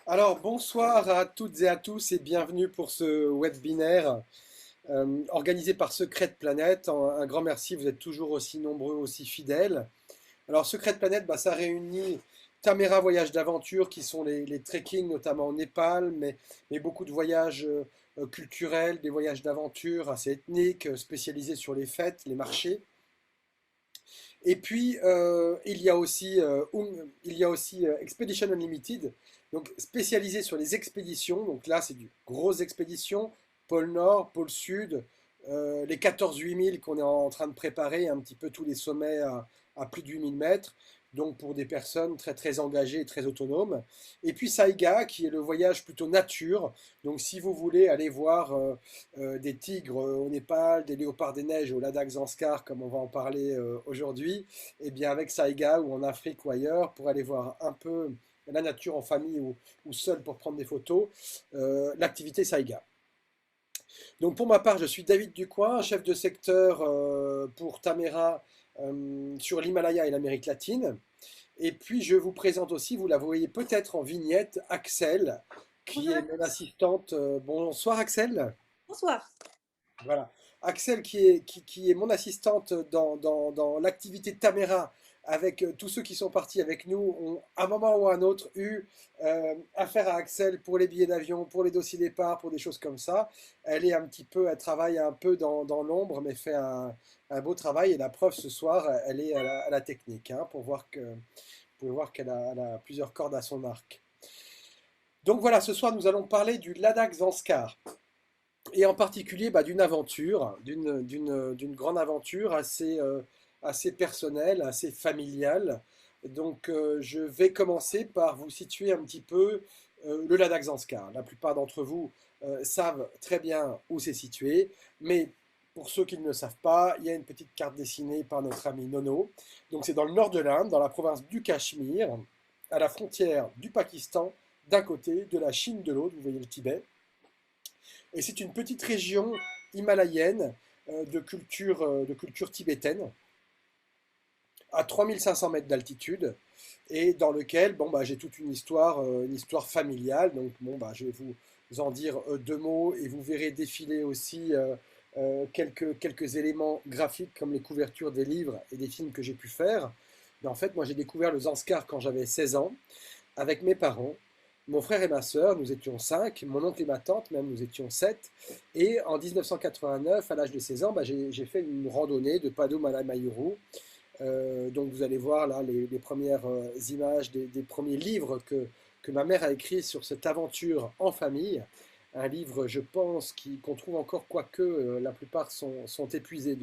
Alors, bonsoir à toutes et à tous et bienvenue pour ce webinaire organisé par Secret Planète. Un grand merci, vous êtes toujours aussi nombreux, aussi fidèles. Alors, Secret Planète, ça réunit Tamera Voyages d'aventure qui sont les trekkings, notamment au Népal, mais beaucoup de voyages culturels, des voyages d'aventure assez ethniques, spécialisés sur les fêtes, les marchés. Et puis, il y a aussi Expedition Unlimited, donc spécialisé sur les expéditions. Donc là, c'est du grosses expéditions, pôle Nord, pôle Sud, les 14 8000 qu'on est en train de préparer, un petit peu tous les sommets à plus de 8000 mètres. Donc pour des personnes très très engagées et très autonomes. Et puis Saiga, qui est le voyage plutôt nature. Donc si vous voulez aller voir des tigres au Népal, des léopards des neiges au Ladakh Zanskar, comme on va en parler aujourd'hui, et bien avec Saiga ou en Afrique ou ailleurs, pour aller voir un peu la nature en famille ou seul pour prendre des photos, l'activité Saiga. Donc pour ma part, je suis David Ducoin, chef de secteur pour Tamera sur l'Himalaya et l'Amérique latine. Et puis je vous présente aussi, vous la voyez peut-être en vignette, Axel, qui Bonjour est à mon tous. assistante. Bonsoir Axel. Bonsoir. Voilà. Axel, qui est mon assistante dans l'activité Tamera, avec tous ceux qui sont partis avec nous, ont à un moment ou à un autre eu affaire à Axel pour les billets d'avion, pour les dossiers départ, pour des choses comme ça. Elle travaille un peu dans l'ombre, mais fait un beau travail. Et la preuve ce soir, elle est à la technique, hein, vous pouvez voir elle a plusieurs cordes à son arc. Donc voilà, ce soir, nous allons parler du Ladakh Zanskar et en particulier d'une aventure, d'une grande aventure assez personnelle, assez familiale. Donc je vais commencer par vous situer un petit peu le Ladakh Zanskar. La plupart d'entre vous savent très bien où c'est situé, mais pour ceux qui ne le savent pas, il y a une petite carte dessinée par notre ami Nono. Donc c'est dans le nord de l'Inde, dans la province du Cachemire, à la frontière du Pakistan d'un côté, de la Chine de l'autre, vous voyez le Tibet. Et c'est une petite région himalayenne de culture tibétaine, à 3500 mètres d'altitude, et dans lequel j'ai toute une histoire familiale. Donc je vais vous en dire deux mots, et vous verrez défiler aussi quelques éléments graphiques comme les couvertures des livres et des films que j'ai pu faire. Mais en fait, moi j'ai découvert le Zanskar quand j'avais 16 ans avec mes parents, mon frère et ma sœur, nous étions 5, mon oncle et ma tante, même nous étions 7. Et en 1989, à l'âge de 16 ans, j'ai fait une randonnée de Padum à la Mayuru. Donc vous allez voir là les premières images des premiers livres que ma mère a écrits sur cette aventure en famille. Un livre, je pense, qu'on trouve encore, quoique la plupart sont épuisés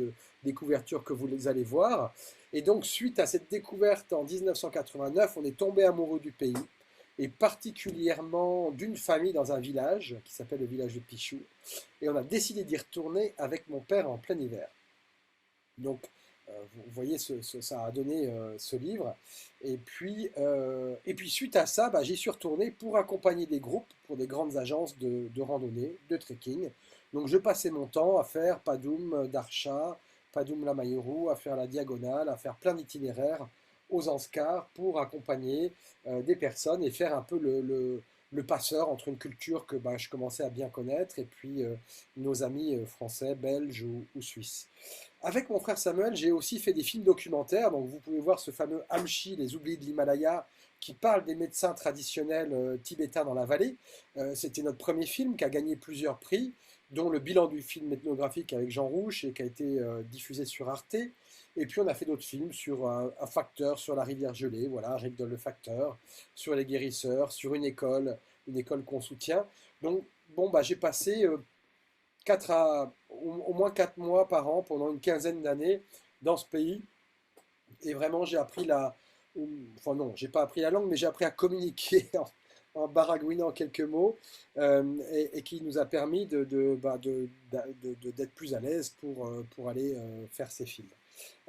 des couvertures que vous les allez voir. Et donc, suite à cette découverte en 1989, on est tombé amoureux du pays, et particulièrement d'une famille dans un village qui s'appelle le village de Pichou. Et on a décidé d'y retourner avec mon père en plein hiver. Donc, vous voyez, ça a donné ce livre. Et puis suite à ça, j'y suis retourné pour accompagner des groupes pour des grandes agences de randonnée, de trekking. Donc, je passais mon temps à faire Padum Darsha, Padum Lamayuru, à faire la diagonale, à faire plein d'itinéraires aux Anscars pour accompagner des personnes et faire un peu le passeur entre une culture que je commençais à bien connaître et puis nos amis français, belges ou suisses. Avec mon frère Samuel, j'ai aussi fait des films documentaires. Donc vous pouvez voir ce fameux Amchi, les oubliés de l'Himalaya, qui parle des médecins traditionnels tibétains dans la vallée. C'était notre premier film qui a gagné plusieurs prix, dont le bilan du film ethnographique avec Jean Rouch et qui a été diffusé sur Arte. Et puis on a fait d'autres films sur un facteur, sur la rivière gelée, voilà, Rigdol le facteur, sur les guérisseurs, sur une école qu'on soutient. Donc j'ai passé au moins 4 mois par an pendant une quinzaine d'années dans ce pays. Et vraiment, j'ai appris enfin non, j'ai pas appris la langue, mais j'ai appris à communiquer en baragouinant quelques mots et qui nous a permis d'être plus à l'aise pour aller faire ces films.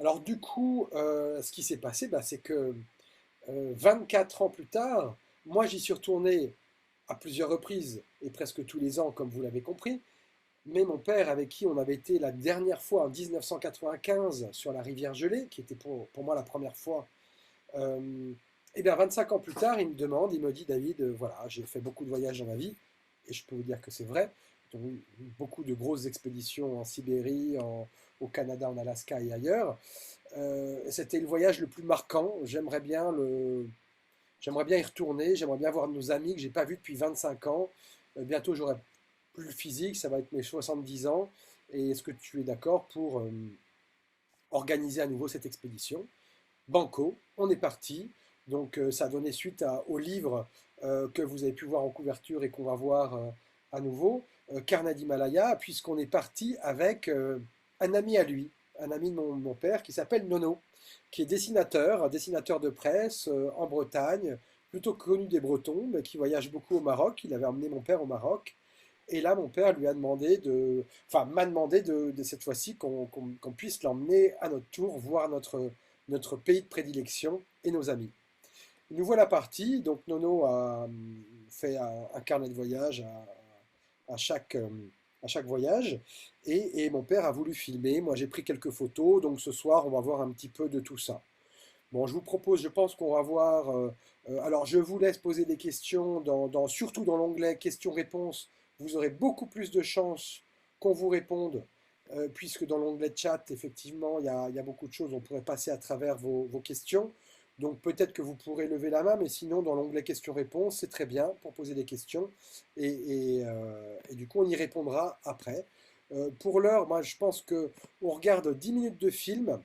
Alors du coup, ce qui s'est passé, c'est que 24 ans plus tard, moi j'y suis retourné à plusieurs reprises et presque tous les ans, comme vous l'avez compris, mais mon père, avec qui on avait été la dernière fois en 1995 sur la rivière Gelée, qui était pour moi la première fois, euh, Et bien 25 ans plus tard, il me demande, il me dit, David, voilà, j'ai fait beaucoup de voyages dans ma vie, et je peux vous dire que c'est vrai. Donc, beaucoup de grosses expéditions en Sibérie, au Canada, en Alaska et ailleurs. C'était le voyage le plus marquant. J'aimerais bien y retourner. J'aimerais bien voir nos amis que j'ai pas vus depuis 25 ans. Bientôt, j'aurai plus le physique. Ça va être mes 70 ans. Et est-ce que tu es d'accord pour organiser à nouveau cette expédition? Banco, on est parti. Donc ça a donné suite au livre que vous avez pu voir en couverture et qu'on va voir à nouveau, Carnet d'Himalaya, puisqu'on est parti avec un ami à lui, un ami de mon père qui s'appelle Nono, qui est dessinateur, un dessinateur de presse en Bretagne, plutôt connu des Bretons, mais qui voyage beaucoup au Maroc. Il avait emmené mon père au Maroc. Et là, mon père lui a demandé enfin, m'a demandé de cette fois-ci qu'on puisse l'emmener à notre tour, voir notre pays de prédilection et nos amis. Nous voilà partis. Donc Nono a fait un carnet de voyage à chaque, à chaque voyage. Et mon père a voulu filmer. Moi, j'ai pris quelques photos. Donc ce soir, on va voir un petit peu de tout ça. Bon, je vous propose, je pense qu'on va voir. Alors, je vous laisse poser des questions, surtout dans l'onglet questions-réponses. Vous aurez beaucoup plus de chances qu'on vous réponde, puisque dans l'onglet chat, effectivement, il y a beaucoup de choses. On pourrait passer à travers vos questions. Donc, peut-être que vous pourrez lever la main, mais sinon, dans l'onglet questions-réponses, c'est très bien pour poser des questions. Et du coup, on y répondra après. Pour l'heure, moi, je pense qu'on regarde 10 minutes de film.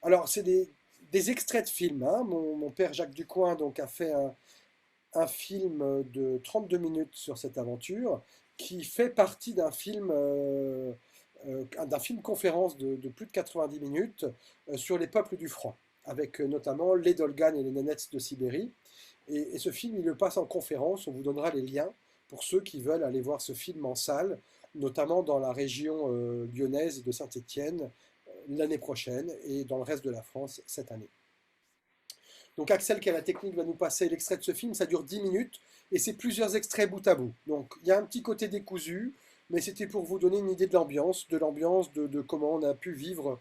Alors, c'est des extraits de films, hein. Mon père Jacques Ducoing donc, a fait un film de 32 minutes sur cette aventure qui fait partie d'un film conférence de plus de 90 minutes sur les peuples du froid, avec notamment les Dolganes et les Nénètes de Sibérie. Et ce film, il le passe en conférence, on vous donnera les liens pour ceux qui veulent aller voir ce film en salle, notamment dans la région lyonnaise de Saint-Étienne l'année prochaine et dans le reste de la France cette année. Donc Axel, qui a la technique, va nous passer l'extrait de ce film. Ça dure 10 minutes et c'est plusieurs extraits bout à bout. Donc il y a un petit côté décousu, mais c'était pour vous donner une idée de l'ambiance, de comment on a pu vivre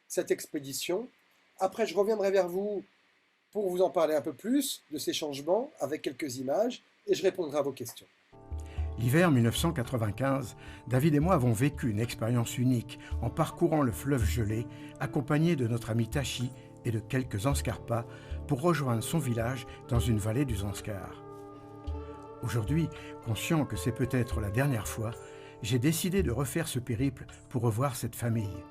cette expédition. Après, je reviendrai vers vous pour vous en parler un peu plus de ces changements avec quelques images et je répondrai à vos questions. L'hiver 1995, David et moi avons vécu une expérience unique en parcourant le fleuve gelé, accompagnés de notre ami Tachi et de quelques Anscarpas pour rejoindre son village dans une vallée du Zanskar. Aujourd'hui, conscient que c'est peut-être la dernière fois, j'ai décidé de refaire ce périple pour revoir cette famille.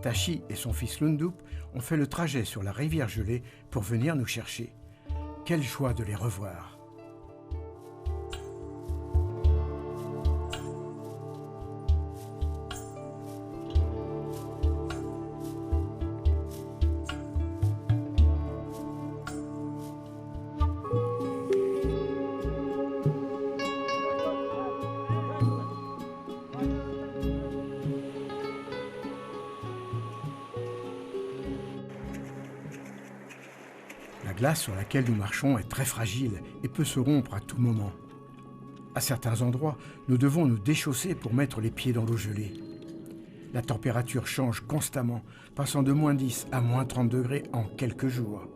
Tachi et son fils Lundup ont fait le trajet sur la rivière gelée pour venir nous chercher. Quelle joie de les revoir! La glace sur laquelle nous marchons est très fragile et peut se rompre à tout moment. À certains endroits, nous devons nous déchausser pour mettre les pieds dans l'eau gelée. La température change constamment, passant de -10 à -30 degrés en quelques jours.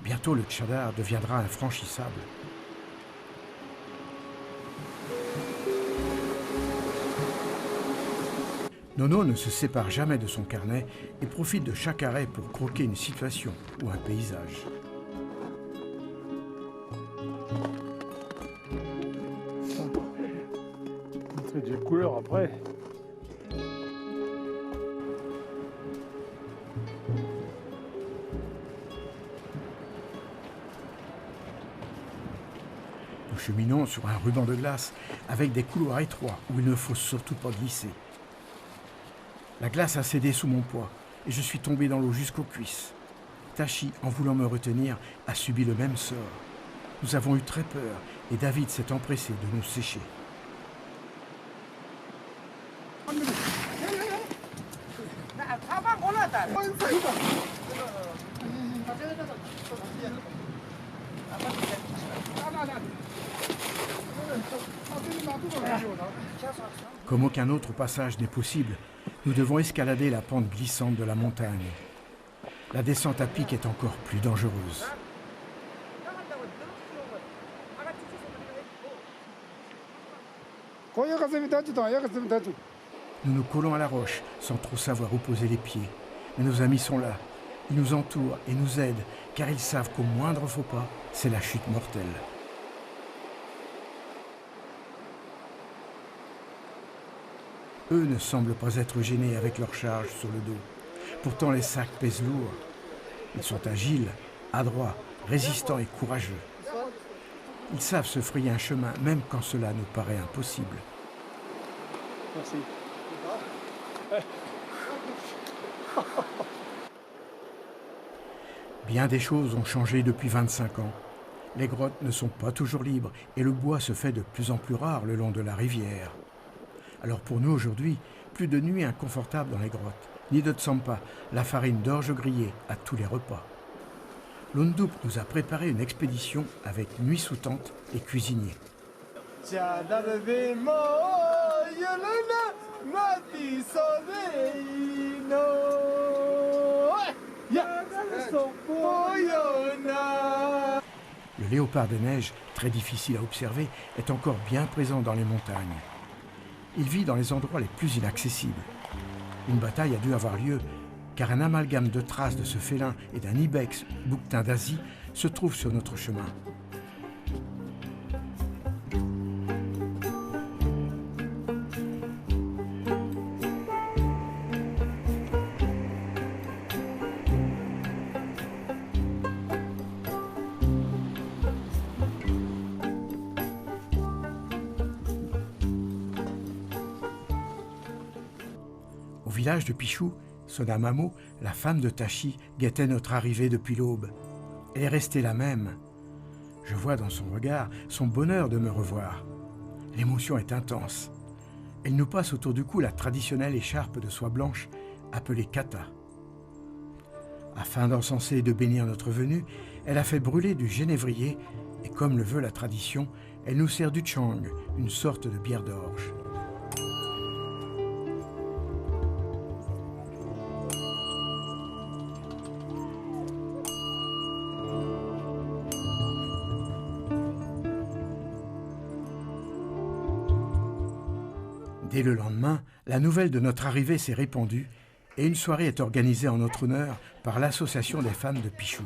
Bientôt, le Tchadar deviendra infranchissable. Nono ne se sépare jamais de son carnet et profite de chaque arrêt pour croquer une situation ou un paysage. C'est des couleurs après. Nous cheminons sur un ruban de glace avec des couloirs étroits où il ne faut surtout pas glisser. La glace a cédé sous mon poids et je suis tombé dans l'eau jusqu'aux cuisses. Tachi, en voulant me retenir, a subi le même sort. Nous avons eu très peur et David s'est empressé de nous sécher. Comme aucun autre passage n'est possible, nous devons escalader la pente glissante de la montagne. La descente à pic est encore plus dangereuse. Nous nous collons à la roche sans trop savoir où poser les pieds. Mais nos amis sont là. Ils nous entourent et nous aident car ils savent qu'au moindre faux pas, c'est la chute mortelle. Eux ne semblent pas être gênés avec leur charge sur le dos. Pourtant les sacs pèsent lourd. Ils sont agiles, adroits, résistants et courageux. Ils savent se frayer un chemin même quand cela nous paraît impossible. Merci. Bien des choses ont changé depuis 25 ans. Les grottes ne sont pas toujours libres et le bois se fait de plus en plus rare le long de la rivière. Alors pour nous aujourd'hui, plus de nuits inconfortables dans les grottes, ni de tsampa, la farine d'orge grillée à tous les repas. L'Ondup nous a préparé une expédition avec nuit sous tente et cuisinier. Le léopard des neiges, très difficile à observer, est encore bien présent dans les montagnes. Il vit dans les endroits les plus inaccessibles. Une bataille a dû avoir lieu, car un amalgame de traces de ce félin et d'un ibex, bouquetin d'Asie, se trouve sur notre chemin. Au village de Pichou, Sonamamo, la femme de Tachi, guettait notre arrivée depuis l'aube. Elle est restée la même. Je vois dans son regard son bonheur de me revoir. L'émotion est intense. Elle nous passe autour du cou la traditionnelle écharpe de soie blanche, appelée kata. Afin d'encenser et de bénir notre venue, elle a fait brûler du génévrier et comme le veut la tradition, elle nous sert du chang, une sorte de bière d'orge. Dès le lendemain, la nouvelle de notre arrivée s'est répandue et une soirée est organisée en notre honneur par l'association des femmes de Pichou.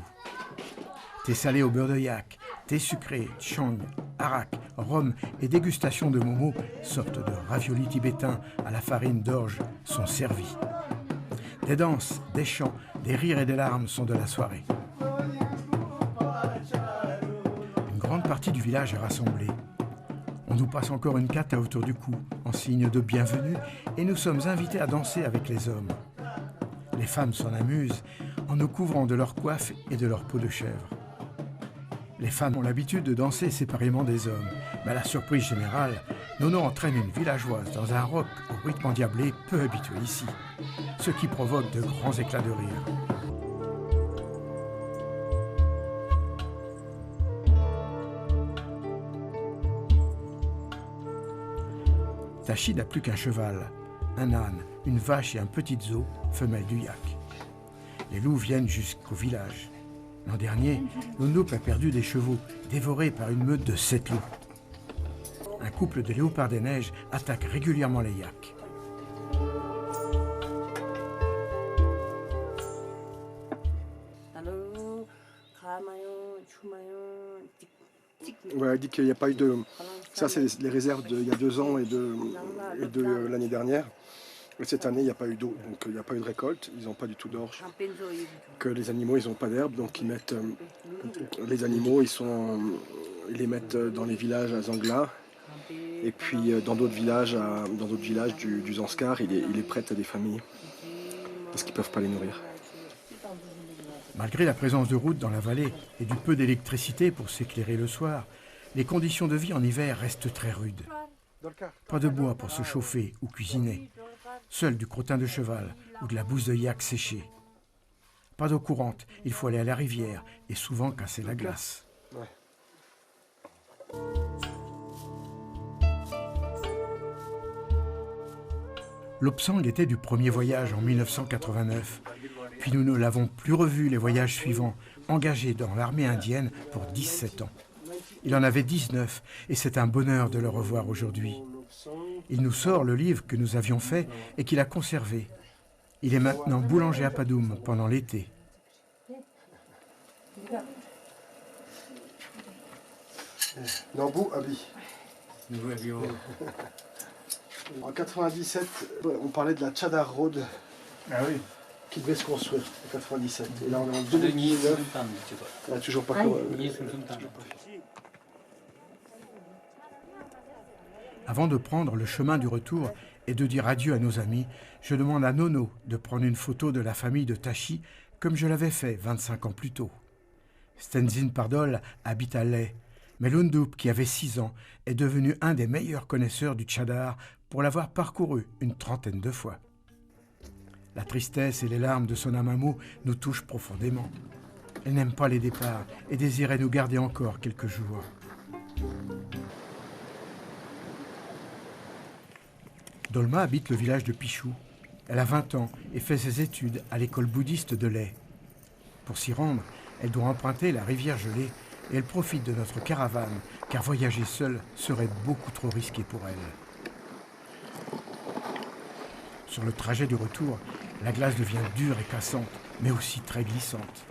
Thé salé au beurre de yak, thé sucré, chang, arak, rhum et dégustation de momo, sorte de raviolis tibétains à la farine d'orge, sont servis. Des danses, des chants, des rires et des larmes sont de la soirée. Une grande partie du village est rassemblée. On nous passe encore une kata autour du cou, en signe de bienvenue, et nous sommes invités à danser avec les hommes. Les femmes s'en amusent en nous couvrant de leur coiffe et de leur peau de chèvre. Les femmes ont l'habitude de danser séparément des hommes, mais à la surprise générale, Nono entraîne une villageoise dans un rock au rythme endiablé peu habitué ici, ce qui provoque de grands éclats de rire. Tachi n'a plus qu'un cheval, un âne, une vache et un petit zo, femelle du yak. Les loups viennent jusqu'au village. L'an dernier, l'Ondup a perdu des chevaux, dévorés par une meute de 7 loups. Un couple de léopards des neiges attaque régulièrement les yaks. Ouais, elle dit qu'il n'y a pas eu de... Ça, c'est les réserves d'il y a 2 ans et de l'année dernière. Et cette année, il n'y a pas eu d'eau, donc il n'y a pas eu de récolte. Ils n'ont pas du tout d'orge. Que les animaux, ils n'ont pas d'herbe, donc ils mettent... les animaux, ils les mettent dans les villages à Zangla. Et puis dans d'autres villages du Zanskar, ils les prêtent à des familles. Parce qu'ils ne peuvent pas les nourrir. Malgré la présence de routes dans la vallée et du peu d'électricité pour s'éclairer le soir, les conditions de vie en hiver restent très rudes. Pas de bois pour se chauffer ou cuisiner, seul du crottin de cheval ou de la bouse de yak séchée. Pas d'eau courante, il faut aller à la rivière et souvent casser la glace. Ouais. Lobsang était du premier voyage en 1989, puis nous ne l'avons plus revu les voyages suivants, engagé dans l'armée indienne pour 17 ans. Il en avait 19 et c'est un bonheur de le revoir aujourd'hui. Il nous sort le livre que nous avions fait et qu'il a conservé. Il est maintenant boulanger à Padoum pendant l'été. Nambou Abi. En 97, on parlait de la Cheddar Road qui devait se construire en 97. Et là on est en 2019. Elle n'a toujours pas commencé. Avant de prendre le chemin du retour et de dire adieu à nos amis, je demande à Nono de prendre une photo de la famille de Tachi comme je l'avais fait 25 ans plus tôt. Stenzin Pardol habite à Ley, mais Lundoup, qui avait 6 ans, est devenu un des meilleurs connaisseurs du Tchadar pour l'avoir parcouru une 30aine de fois. La tristesse et les larmes de son Amamou nous touchent profondément. Elle n'aime pas les départs et désirait nous garder encore quelques jours. Dolma habite le village de Pichou. Elle a 20 ans et fait ses études à l'école bouddhiste de Ley. Pour s'y rendre, elle doit emprunter la rivière gelée et elle profite de notre caravane, car voyager seule serait beaucoup trop risqué pour elle. Sur le trajet du retour, la glace devient dure et cassante, mais aussi très glissante.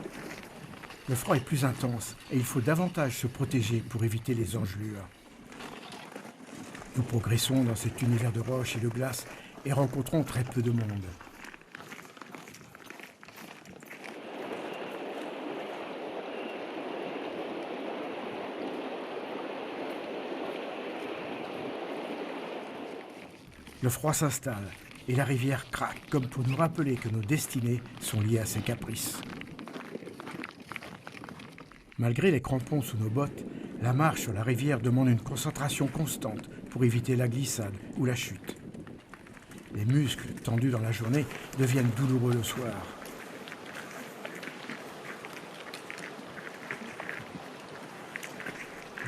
Le froid est plus intense et il faut davantage se protéger pour éviter les engelures. Nous progressons dans cet univers de roches et de glace et rencontrons très peu de monde. Le froid s'installe et la rivière craque comme pour nous rappeler que nos destinées sont liées à ses caprices. Malgré les crampons sous nos bottes, la marche sur la rivière demande une concentration constante pour éviter la glissade ou la chute. Les muscles tendus dans la journée deviennent douloureux le soir.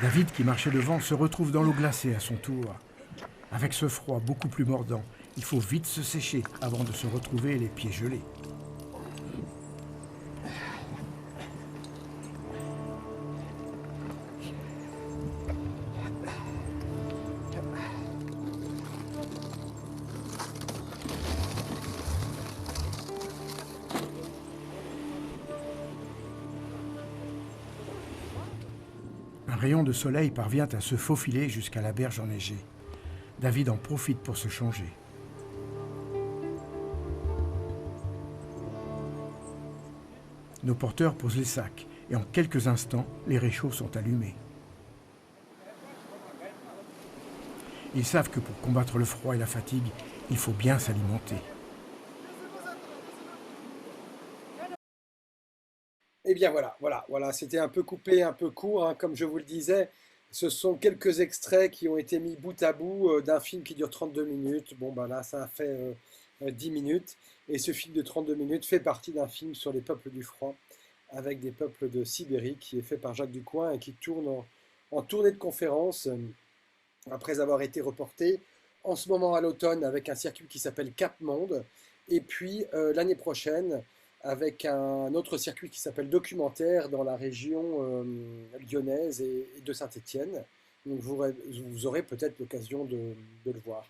David, qui marchait devant, se retrouve dans l'eau glacée à son tour. Avec ce froid beaucoup plus mordant, il faut vite se sécher avant de se retrouver les pieds gelés. Un rayon de soleil parvient à se faufiler jusqu'à la berge enneigée. David en profite pour se changer. Nos porteurs posent les sacs et en quelques instants, les réchauds sont allumés. Ils savent que pour combattre le froid et la fatigue, il faut bien s'alimenter. Eh bien voilà, c'était un peu coupé, un peu court, hein, comme je vous le disais. Ce sont quelques extraits qui ont été mis bout à bout d'un film qui dure 32 minutes. Bon, ben là, ça a fait 10 minutes. Et ce film de 32 minutes fait partie d'un film sur les peuples du froid, avec des peuples de Sibérie, qui est fait par Jacques Ducoing et qui tourne en tournée de conférence, après avoir été reporté en ce moment à l'automne avec un circuit qui s'appelle Cap Monde. Et puis l'année prochaine, avec un autre circuit qui s'appelle Documentaire dans la région lyonnaise et de Saint-Étienne. Donc vous aurez peut-être l'occasion de le voir.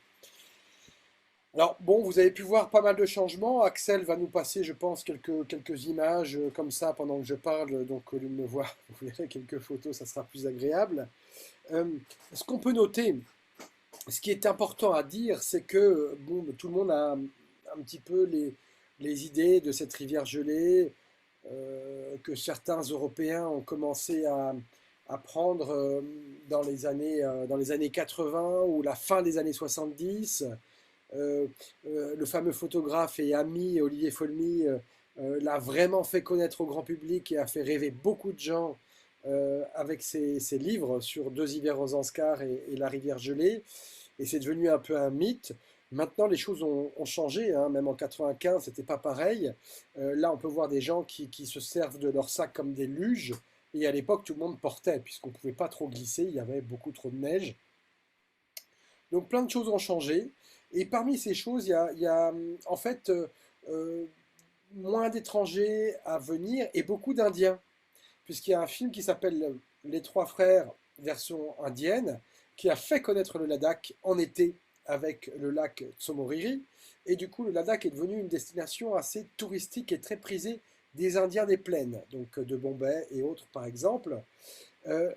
Alors bon, vous avez pu voir pas mal de changements. Axel va nous passer, je pense, quelques images comme ça pendant que je parle. Donc au lieu de me voir, vous verrez quelques photos, ça sera plus agréable. Ce qu'on peut noter, ce qui est important à dire, c'est que bon, tout le monde a un petit peu les idées de cette rivière gelée, que certains Européens ont commencé à prendre dans les années 80 ou la fin des années 70. Le fameux photographe et ami Olivier Folmy l'a vraiment fait connaître au grand public et a fait rêver beaucoup de gens avec ses livres sur Deux hivers aux Zanskar et la rivière gelée. Et c'est devenu un peu un mythe. Maintenant, les choses ont changé, hein. Même en 95, c'était pas pareil. Là, on peut voir des gens qui se servent de leur sac comme des luges. Et à l'époque, tout le monde portait, puisqu'on ne pouvait pas trop glisser, il y avait beaucoup trop de neige. Donc, plein de choses ont changé. Et parmi ces choses, il y a en fait moins d'étrangers à venir et beaucoup d'Indiens. Puisqu'il y a un film qui s'appelle Les Trois Frères, version indienne, qui a fait connaître le Ladakh en été avec le lac Tsommoriri. Et du coup, le Ladakh est devenu une destination assez touristique et très prisée des Indiens des plaines, donc de Bombay et autres par exemple.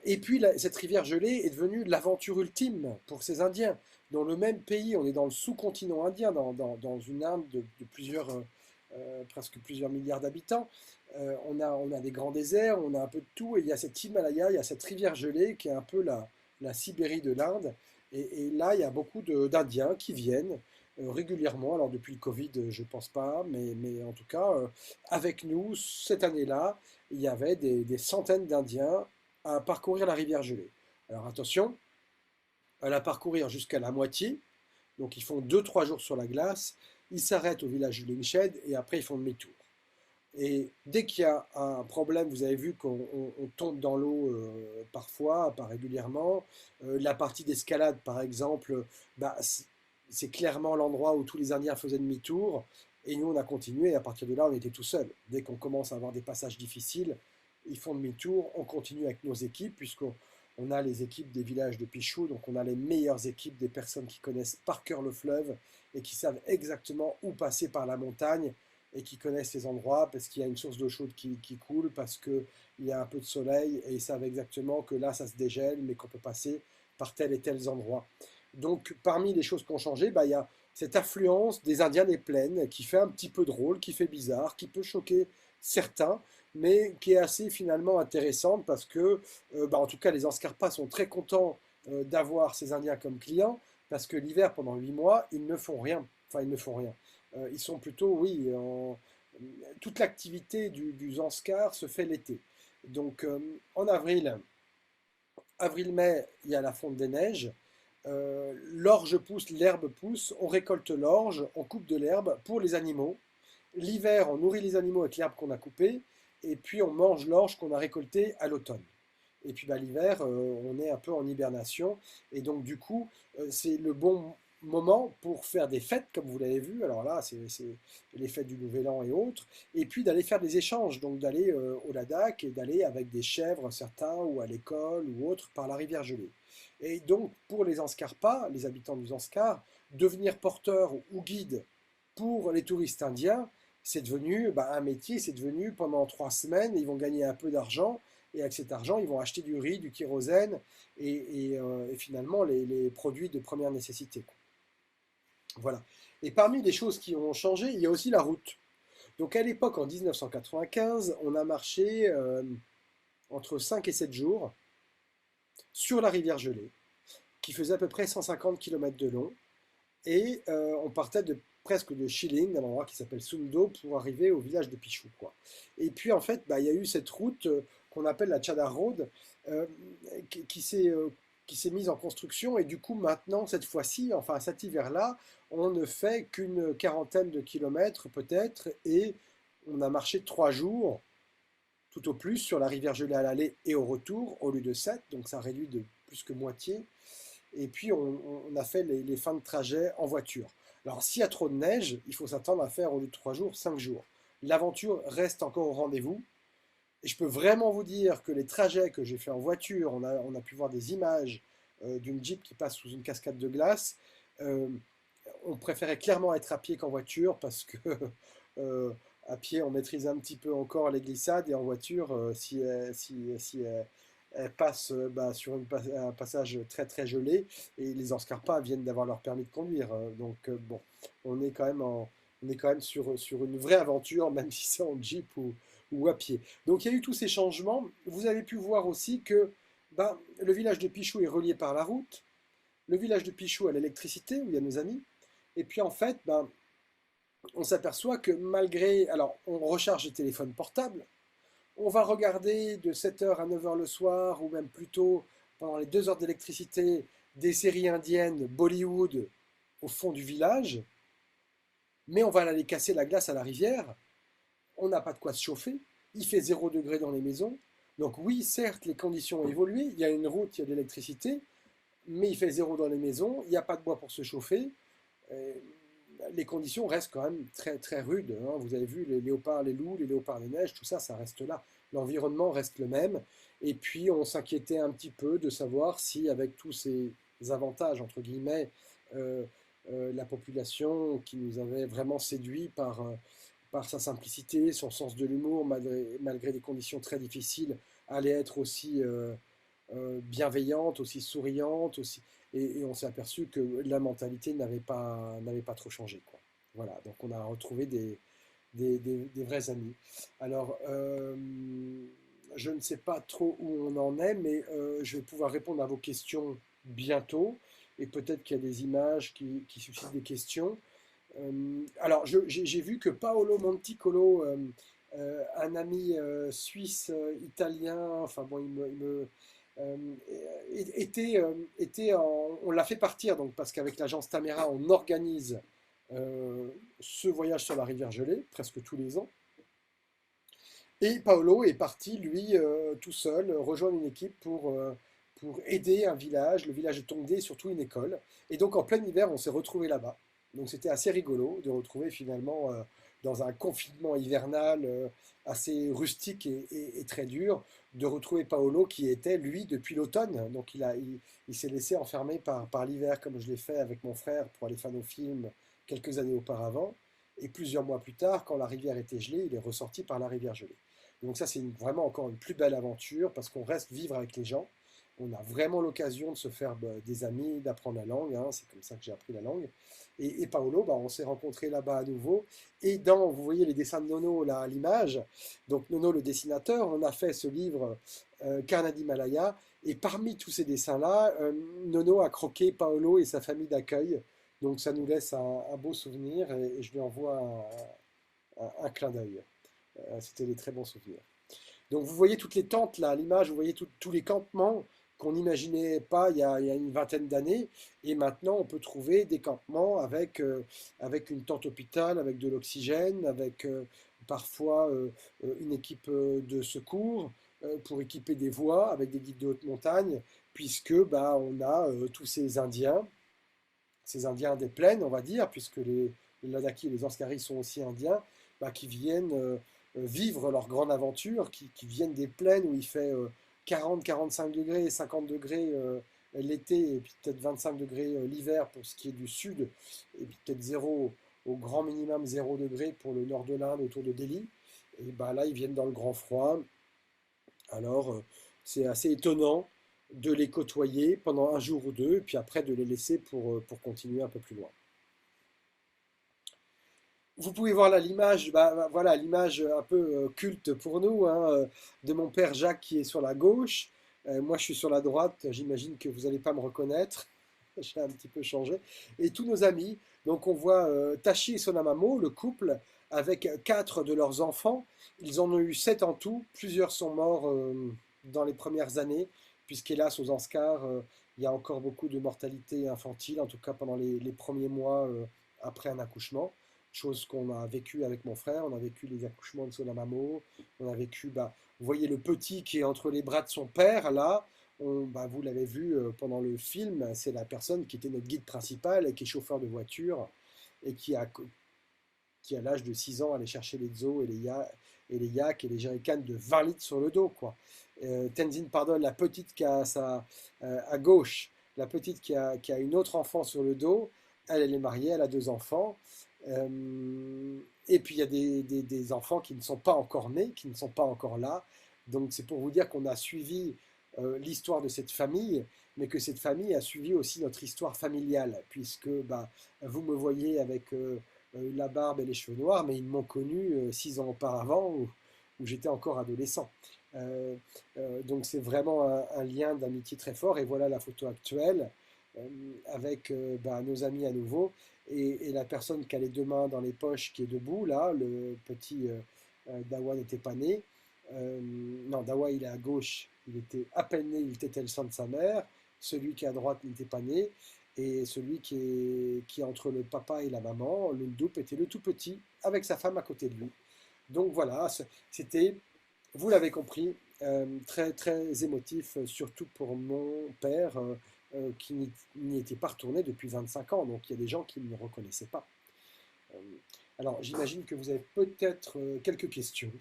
Et puis cette rivière gelée est devenue l'aventure ultime pour ces Indiens. Dans le même pays, on est dans le sous-continent indien, dans une Inde de presque plusieurs milliards d'habitants. On a des grands déserts, on a un peu de tout, et il y a cet Himalaya, il y a cette rivière gelée qui est un peu la Sibérie de l'Inde. Et là, il y a beaucoup d'Indiens qui viennent régulièrement. Alors depuis le Covid, je ne pense pas, mais en tout cas, avec nous, cette année-là, il y avait des centaines d'Indiens à parcourir la rivière gelée. Alors attention, à la parcourir jusqu'à la moitié, donc ils font 2-3 jours sur la glace, ils s'arrêtent au village de Lingshed et après ils font demi-tour. Et dès qu'il y a un problème, vous avez vu qu'on tombe dans l'eau parfois, pas régulièrement. La partie d'escalade, par exemple, bah, c'est clairement l'endroit où tous les Indiens faisaient demi-tour. Et nous, on a continué. Et à partir de là, on était tout seul. Dès qu'on commence à avoir des passages difficiles, ils font demi-tour. On continue avec nos équipes, puisqu'on a les équipes des villages de Pichou. Donc, on a les meilleures équipes, des personnes qui connaissent par cœur le fleuve et qui savent exactement où passer par la montagne et qui connaissent ces endroits parce qu'il y a une source d'eau chaude qui coule, parce qu'il y a un peu de soleil et ils savent exactement que là ça se dégèle mais qu'on peut passer par tel et tel endroit. Donc parmi les choses qui ont changé, bah, il y a cette affluence des Indiens des plaines qui fait un petit peu drôle, qui fait bizarre, qui peut choquer certains, mais qui est assez finalement intéressante parce que, bah, en tout cas les Anscarpas sont très contents d'avoir ces Indiens comme clients parce que l'hiver pendant 8 mois ils ne font rien, enfin ils ne font rien. Ils sont plutôt, oui, toute l'activité du Zanskar se fait l'été. Donc en avril-mai, il y a la fonte des neiges. L'orge pousse, l'herbe pousse, on récolte l'orge, on coupe de l'herbe pour les animaux. L'hiver, on nourrit les animaux avec l'herbe qu'on a coupée, et puis on mange l'orge qu'on a récoltée à l'automne. Et puis bah, l'hiver, on est un peu en hibernation, et donc du coup, c'est le bon moment pour faire des fêtes, comme vous l'avez vu. Alors là, c'est les fêtes du Nouvel An et autres, et puis d'aller faire des échanges, donc d'aller au Ladakh et d'aller avec des chèvres, certains, ou à l'école ou autres, par la rivière gelée. Et donc, pour les Anscarpas, les habitants du Zanskar, devenir porteur ou guide pour les touristes indiens, c'est devenu bah, un métier, c'est devenu pendant 3 semaines, ils vont gagner un peu d'argent, et avec cet argent, ils vont acheter du riz, du kérosène, et finalement les produits de première nécessité. Voilà. Et parmi les choses qui ont changé, il y a aussi la route. Donc à l'époque, en 1995, on a marché entre 5 et 7 jours sur la rivière gelée, qui faisait à peu près 150 km de long. Et on partait presque de Shilin, d'un endroit qui s'appelle Sumdo, pour arriver au village de Pichou, quoi. Et puis en fait, bah, il y a eu cette route qu'on appelle la Chadar Road, qui s'est mise en construction. Et du coup, maintenant, cette fois-ci, enfin cet hiver-là, on ne fait qu'une quarantaine de kilomètres peut-être, et on a marché 3 jours, tout au plus, sur la rivière gelée à l'aller et au retour, au lieu de 7, donc ça réduit de plus que moitié. Et puis on a fait les fins de trajet en voiture. Alors s'il y a trop de neige, il faut s'attendre à faire au lieu de 3 jours, 5 jours. L'aventure reste encore au rendez-vous. Et je peux vraiment vous dire que les trajets que j'ai fait en voiture, on a pu voir des images d'une Jeep qui passe sous une cascade de glace. On préférait clairement être à pied qu'en voiture parce que à pied on maîtrise un petit peu encore les glissades et en voiture, si elle passe bah, sur un passage très très gelé et les Anscarpas viennent d'avoir leur permis de conduire. Donc bon, on est quand même sur une vraie aventure, même si c'est en Jeep ou à pied. Donc il y a eu tous ces changements. Vous avez pu voir aussi que bah, le village de Pichou est relié par la route. Le village de Pichou a l'électricité, où il y a nos amis. Et puis en fait, bah, on s'aperçoit que malgré... Alors, on recharge les téléphones portables. On va regarder de 7h à 9h le soir, ou même plus tôt, pendant les 2 heures d'électricité, des séries indiennes, Bollywood, au fond du village. Mais on va aller casser la glace à la rivière. On n'a pas de quoi se chauffer. Il fait 0 degré dans les maisons. Donc oui, certes, les conditions ont évolué. Il y a une route, il y a de l'électricité. Mais il fait 0 dans les maisons. Il n'y a pas de bois pour se chauffer. Les conditions restent quand même très, très rudes. Hein. Vous avez vu les léopards, les loups, les léopards des neiges, tout ça, ça reste là. L'environnement reste le même. Et puis, on s'inquiétait un petit peu de savoir si, avec tous ces avantages, entre guillemets, la population qui nous avait vraiment séduit par sa simplicité, son sens de l'humour, malgré des conditions très difficiles, allait être aussi bienveillante, aussi souriante, et on s'est aperçu que la mentalité n'avait pas trop changé, quoi. Voilà, donc on a retrouvé des vrais amis. Alors, je ne sais pas trop où on en est, mais je vais pouvoir répondre à vos questions bientôt, et peut-être qu'il y a des images qui suscitent des questions. Alors, j'ai vu que Paolo Monticolo, un ami suisse-italien, enfin bon, euh, on l'a fait partir, donc, parce qu'avec l'agence Tamera, on organise ce voyage sur la rivière gelée, presque tous les ans. Et Paolo est parti, lui, tout seul, rejoindre une équipe pour aider un village, le village de Tongde, et surtout une école. Et donc en plein hiver, on s'est retrouvés là-bas. Donc c'était assez rigolo de retrouver finalement dans un confinement hivernal assez rustique et très dur, de retrouver Paolo qui était, lui, depuis l'automne. Donc il s'est laissé enfermer par l'hiver, comme je l'ai fait avec mon frère pour aller faire nos films quelques années auparavant. Et plusieurs mois plus tard, quand la rivière était gelée, il est ressorti par la rivière gelée. Donc ça, c'est vraiment encore une plus belle aventure parce qu'on reste vivre avec les gens. On a vraiment l'occasion de se faire des amis, d'apprendre la langue, hein. C'est comme ça que j'ai appris la langue. Et Paolo, on s'est rencontrés là-bas à nouveau. Et vous voyez les dessins de Nono là à l'image. Donc Nono, le dessinateur, on a fait ce livre Carnet d'Himalaya. Et parmi tous ces dessins-là, Nono a croqué Paolo et sa famille d'accueil. Donc ça nous laisse un beau souvenir et je lui envoie un clin d'œil. C'était des très bons souvenirs. Donc vous voyez toutes les tentes là à l'image, vous voyez tous les campements qu'on n'imaginait pas il y a une vingtaine d'années. Et maintenant on peut trouver des campements avec une tente hôpital, avec de l'oxygène, avec parfois une équipe de secours pour équiper des voies, avec des guides de haute montagne, puisque on a tous ces Indiens des plaines, on va dire, puisque les Ladakhi et les Anskaris sont aussi Indiens, qui viennent vivre leur grande aventure, qui viennent des plaines où il fait 40, 45 degrés, 50 degrés l'été, et puis peut-être 25 degrés l'hiver pour ce qui est du sud, et puis peut-être zéro, au grand minimum 0 degré pour le nord de l'Inde, autour de Delhi. Et là, ils viennent dans le grand froid. Alors, c'est assez étonnant de les côtoyer pendant un jour ou deux, et puis après de les laisser pour continuer un peu plus loin. Vous pouvez voir là l'image, voilà l'image un peu culte pour nous, hein, de mon père Jacques qui est sur la gauche. Moi je suis sur la droite, j'imagine que vous n'allez pas me reconnaître, j'ai un petit peu changé. Et tous nos amis, donc on voit Tachi et Sonamamo, le couple, avec 4 de leurs enfants. Ils en ont eu 7 en tout, plusieurs sont morts dans les premières années, puisqu'hélas aux Anscars, il y a encore beaucoup de mortalité infantile, en tout cas pendant les premiers mois après un accouchement. Chose qu'on a vécu avec mon frère, on a vécu les accouchements de Sonamamo, on a vécu, vous voyez le petit qui est entre les bras de son père, là, vous l'avez vu pendant le film, c'est la personne qui était notre guide principal et qui est chauffeur de voiture et qui à l'âge de 6 ans allait chercher les dzos et les yaks et les jerrycans de 20 litres sur le dos, quoi. Tenzin pardonne la petite qui a à gauche, la petite qui a une autre enfant sur le dos, elle est mariée, elle a 2 enfants. Et puis il y a des enfants qui ne sont pas encore nés, qui ne sont pas encore là. Donc c'est pour vous dire qu'on a suivi l'histoire de cette famille, mais que cette famille a suivi aussi notre histoire familiale, puisque vous me voyez avec la barbe et les cheveux noirs, mais ils m'ont connu 6 ans auparavant, où j'étais encore adolescent. Donc c'est vraiment un lien d'amitié très fort, et voilà la photo actuelle avec nos amis à nouveau. Et la personne qui a les 2 mains dans les poches qui est debout, là, le petit Dawa n'était pas né. Non, Dawa il est à gauche, il était à peine né, il tétait le sein de sa mère. Celui qui est à droite n'était pas né. Et celui qui est entre le papa et la maman, le Ndoup, était le tout petit, avec sa femme à côté de lui. Donc voilà, c'était, vous l'avez compris, très très émotif, surtout pour mon père, qui n'y était pas retourné depuis 25 ans, donc il y a des gens qui ne me reconnaissaient pas. Alors j'imagine que vous avez peut-être quelques questions.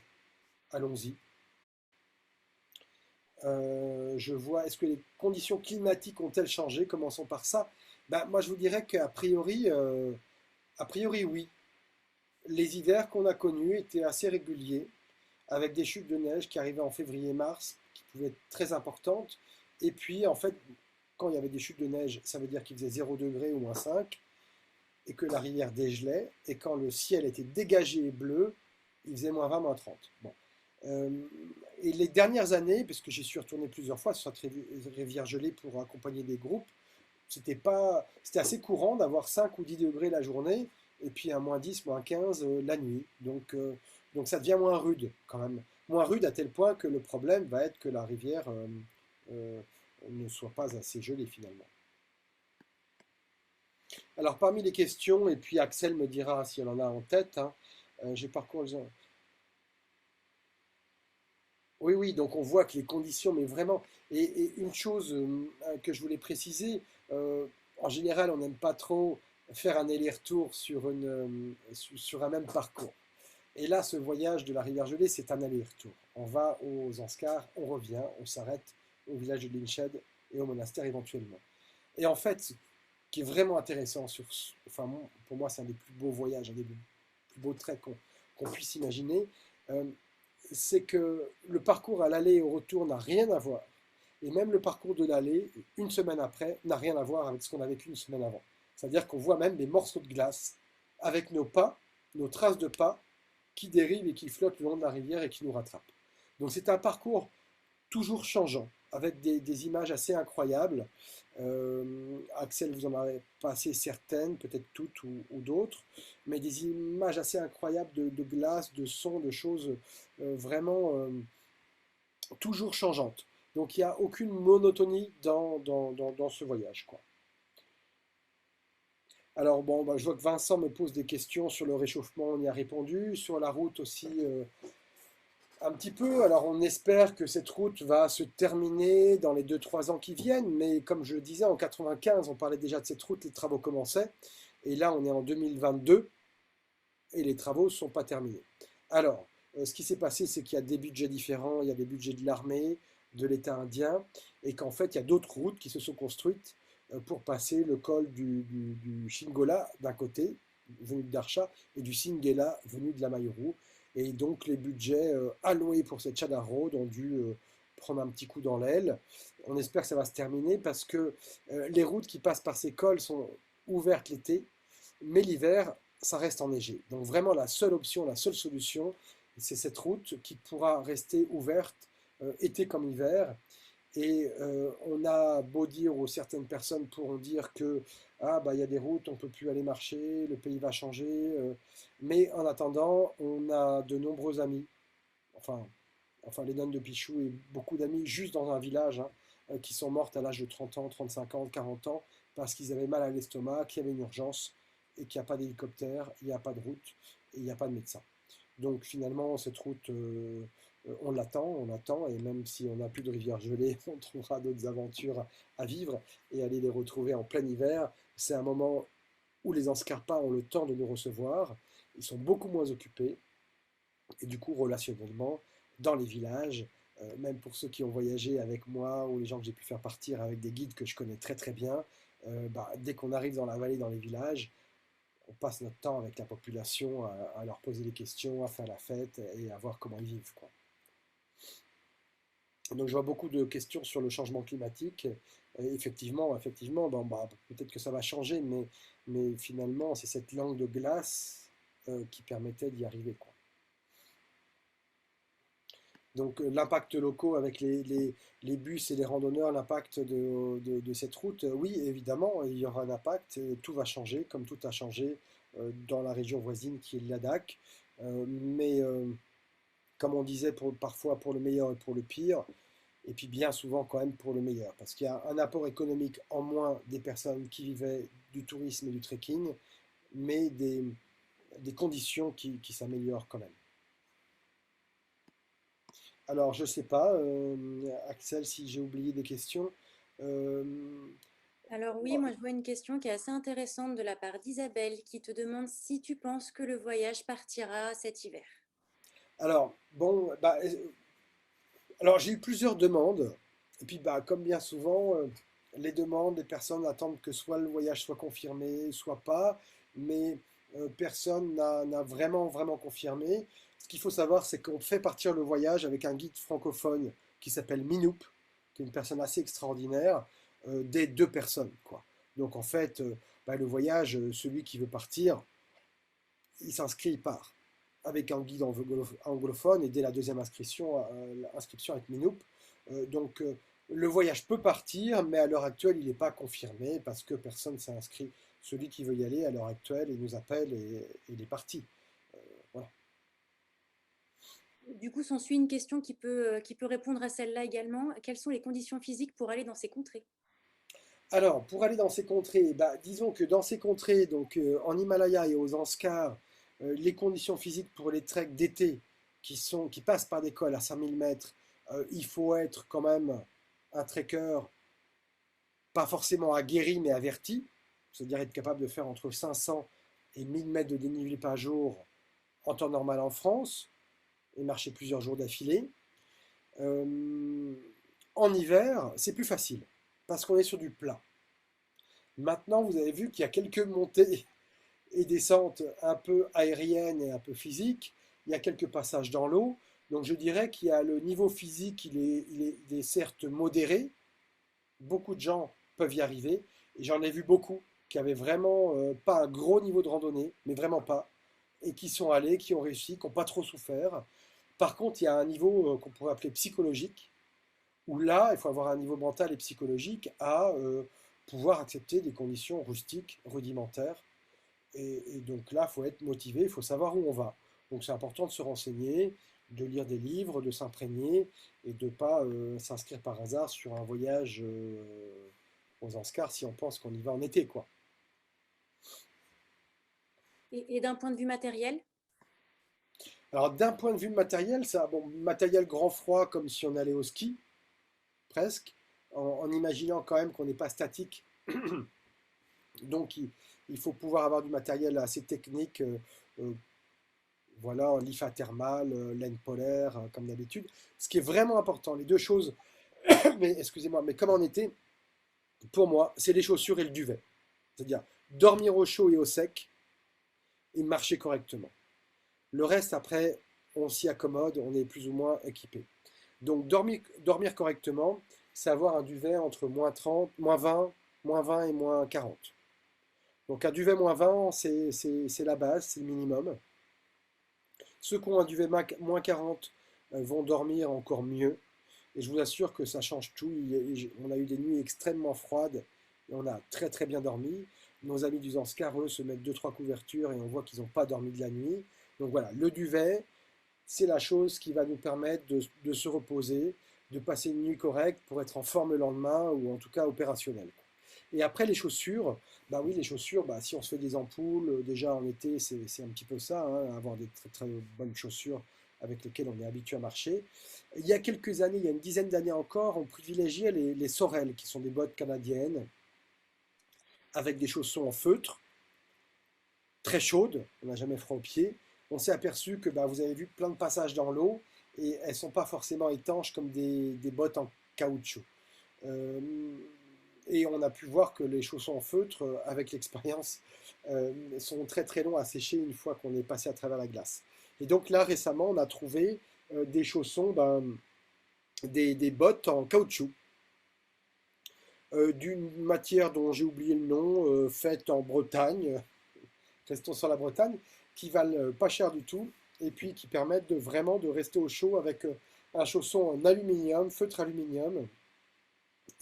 Allons-y. Je vois, est-ce que les conditions climatiques ont-elles changé? Commençons par ça. Ben, moi, je vous dirais a priori, oui. Les hivers qu'on a connus étaient assez réguliers, avec des chutes de neige qui arrivaient en février-mars, qui pouvaient être très importantes. Et puis, en fait, quand il y avait des chutes de neige, ça veut dire qu'il faisait 0 degré ou -5, et que la rivière dégelait. Et quand le ciel était dégagé et bleu, il faisait -20, -30. Bon. Euh, et les dernières années, parce que j'y suis retourné plusieurs fois sur cette rivière gelée pour accompagner des groupes, c'était assez courant d'avoir 5 ou 10 degrés la journée et puis un -10, -15 la nuit. Donc ça devient moins rude quand même. Moins rude à tel point que le problème va être que la rivière euh, ne soit pas assez gelée finalement. Alors parmi les questions, et puis Axel me dira si elle en a en tête, hein, j'ai parcouru. Oui, oui, donc on voit que les conditions, mais vraiment, et une chose que je voulais préciser, euh, en général, on n'aime pas trop faire un aller-retour sur un même parcours. Et là, ce voyage de la rivière gelée, c'est un aller-retour. On va aux Anscars, on revient, on s'arrête au village de Linched et au monastère éventuellement. Et en fait, ce qui est vraiment intéressant enfin, pour moi, c'est un des plus beaux voyages, un des plus beaux traits qu'on puisse imaginer. Euh, c'est que le parcours à l'aller et au retour n'a rien à voir. Et même le parcours de l'aller, une semaine après, n'a rien à voir avec ce qu'on a vécu une semaine avant. C'est-à-dire qu'on voit même des morceaux de glace avec nos pas, nos traces de pas, qui dérivent et qui flottent le long de la rivière et qui nous rattrapent. Donc c'est un parcours toujours changeant, avec des images assez incroyables. Axel, vous en avez passé certaines, peut-être toutes ou d'autres, mais des images assez incroyables de glace, de sons, de choses vraiment toujours changeantes. Donc il n'y a aucune monotonie dans ce voyage, quoi. Alors bon, bah, je vois que Vincent me pose des questions sur le réchauffement, on y a répondu. Sur la route aussi, un petit peu. Alors on espère que cette route va se terminer dans les 2 3 ans qui viennent, mais comme je le disais, en 95, on parlait déjà de cette route, les travaux commençaient, et là on est en 2022 et les travaux ne sont pas terminés. Alors, ce qui s'est passé, c'est qu'il y a des budgets différents, il y a des budgets de l'armée, de l'État indien, et qu'en fait il y a d'autres routes qui se sont construites pour passer le col du Shingola d'un côté, venu de Darsha, et du Singela, venu de la Mayuru. Et donc les budgets alloués pour cette Chadar Road ont dû prendre un petit coup dans l'aile. On espère que ça va se terminer parce que les routes qui passent par ces cols sont ouvertes l'été, mais l'hiver, ça reste enneigé. Donc vraiment la seule option, la seule solution, c'est cette route qui pourra rester ouverte été comme hiver. Et on a beau dire, ou certaines personnes pourront dire que ah, bah, il y a des routes, on ne peut plus aller marcher, le pays va changer. Mais en attendant, on a de nombreux amis, enfin, enfin les nonnes de Pichou et beaucoup d'amis juste dans un village hein, qui sont mortes à l'âge de 30 ans, 35 ans, 40 ans, parce qu'ils avaient mal à l'estomac, qu'il y avait une urgence et qu'il n'y a pas d'hélicoptère, il n'y a pas de route et il n'y a pas de médecin. Donc finalement, cette route, on l'attend, et même si on n'a plus de rivière gelée, on trouvera d'autres aventures à vivre et aller les retrouver en plein hiver. C'est un moment où les Anscarpas ont le temps de nous recevoir, ils sont beaucoup moins occupés, et du coup, relationnellement, dans les villages, même pour ceux qui ont voyagé avec moi ou les gens que j'ai pu faire partir avec des guides que je connais très très bien, bah, dès qu'on arrive dans la vallée, dans les villages, on passe notre temps avec la population à leur poser des questions, à faire la fête et à voir comment ils vivent, quoi. Donc je vois beaucoup de questions sur le changement climatique. Effectivement, bon, bah, peut-être que ça va changer, mais finalement, c'est cette langue de glace qui permettait d'y arriver, quoi. Donc l'impact locaux avec les bus et les randonneurs, l'impact de cette route, oui, évidemment, il y aura un impact et tout va changer, comme tout a changé dans la région voisine qui est le Ladakh. Mais comme on disait, parfois pour le meilleur et pour le pire, et puis bien souvent quand même pour le meilleur, parce qu'il y a un apport économique en moins des personnes qui vivaient du tourisme et du trekking, mais des conditions qui s'améliorent quand même. Alors, je sais pas, Axel, si j'ai oublié des questions. Euh, Alors oui, bon, moi je vois une question qui est assez intéressante de la part d'Isabelle qui te demande si tu penses que le voyage partira cet hiver. alors, bon, bah, Alors, j'ai eu plusieurs demandes. Et puis, bah, comme bien souvent, les demandes, les personnes attendent que soit le voyage soit confirmé, soit pas. Mais personne n'a vraiment confirmé. Ce qu'il faut savoir, c'est qu'on fait partir le voyage avec un guide francophone qui s'appelle Minoup, qui est une personne assez extraordinaire, des deux personnes, quoi. Donc, en fait, bah, le voyage, celui qui veut partir, il s'inscrit, il part avec un guide anglophone et dès la deuxième inscription, inscription avec Minoup. Donc le voyage peut partir, mais à l'heure actuelle, il n'est pas confirmé parce que personne ne s'est inscrit. Celui qui veut y aller à l'heure actuelle, il nous appelle et il est parti. Voilà. Du coup, s'ensuit une question qui peut répondre à celle-là également. Quelles sont les conditions physiques pour aller dans ces contrées? Alors, pour aller dans ces contrées, bah, disons que dans ces contrées, donc en Himalaya et aux Anskar, les conditions physiques pour les treks d'été qui passent par des cols à 5000 mètres, il faut être quand même un trekker pas forcément aguerri mais averti, c'est-à-dire être capable de faire entre 500 et 1000 mètres de dénivelé par jour en temps normal en France et marcher plusieurs jours d'affilée. Euh, En hiver, c'est plus facile parce qu'on est sur du plat. Maintenant, vous avez vu qu'il y a quelques montées et descentes un peu aériennes et un peu physiques. Il y a quelques passages dans l'eau. Donc je dirais qu'il y a le niveau physique, il est certes modéré. Beaucoup de gens peuvent y arriver. Et j'en ai vu beaucoup qui avaient vraiment pas un gros niveau de randonnée, mais vraiment pas. Et qui sont allés, qui ont réussi, qui n'ont pas trop souffert. Par contre, il y a un niveau qu'on pourrait appeler psychologique, où là, il faut avoir un niveau mental et psychologique à pouvoir accepter des conditions rustiques, rudimentaires. Et donc là, il faut être motivé, il faut savoir où on va. Donc c'est important de se renseigner, de lire des livres, de s'imprégner et de ne pas s'inscrire par hasard sur un voyage aux Anscars si on pense qu'on y va en été, quoi. Et d'un point de vue matériel? Alors d'un point de vue matériel, ça, bon, matériel grand froid comme si on allait au ski, presque, en imaginant quand même qu'on n'est pas statique. Donc il faut pouvoir avoir du matériel assez technique, euh, voilà, l'IFA thermal, laine polaire, comme d'habitude. Ce qui est vraiment important, les deux choses, mais excusez-moi, mais comme en été, pour moi, c'est les chaussures et le duvet. C'est-à-dire dormir au chaud et au sec et marcher correctement. Le reste, après, on s'y accommode, on est plus ou moins équipé. Donc dormir correctement, c'est avoir un duvet entre moins 30, moins 20 et moins 40. Donc un duvet moins 20, c'est la base, c'est le minimum. Ceux qui ont un duvet moins 40 vont dormir encore mieux. Et je vous assure que ça change tout. On a eu des nuits extrêmement froides et on a très bien dormi. Nos amis du Zanskar, eux, se mettent 2-3 couvertures et on voit qu'ils n'ont pas dormi de la nuit. Donc voilà, le duvet, c'est la chose qui va nous permettre de se reposer, de passer une nuit correcte pour être en forme le lendemain ou en tout cas opérationnel. Et après les chaussures, bah oui, les chaussures, bah, si on se fait des ampoules, déjà en été, c'est un petit peu ça, hein, avoir des très bonnes chaussures avec lesquelles on est habitué à marcher. Il y a quelques années, il y a une dizaine d'années encore, on privilégiait les Sorel, qui sont des bottes canadiennes, avec des chaussons en feutre, très chaudes, on n'a jamais froid aux pieds. On s'est aperçu que bah, vous avez vu plein de passages dans l'eau, et elles ne sont pas forcément étanches comme des bottes en caoutchouc. Euh, et on a pu voir que les chaussons en feutre, avec l'expérience, sont très longs à sécher une fois qu'on est passé à travers la glace. Et donc là, récemment, on a trouvé des chaussons, ben, des bottes en caoutchouc, d'une matière dont j'ai oublié le nom, faite en Bretagne, restons sur la Bretagne, qui valent pas cher du tout, et puis qui permettent vraiment de rester au chaud avec un chausson en aluminium, feutre aluminium,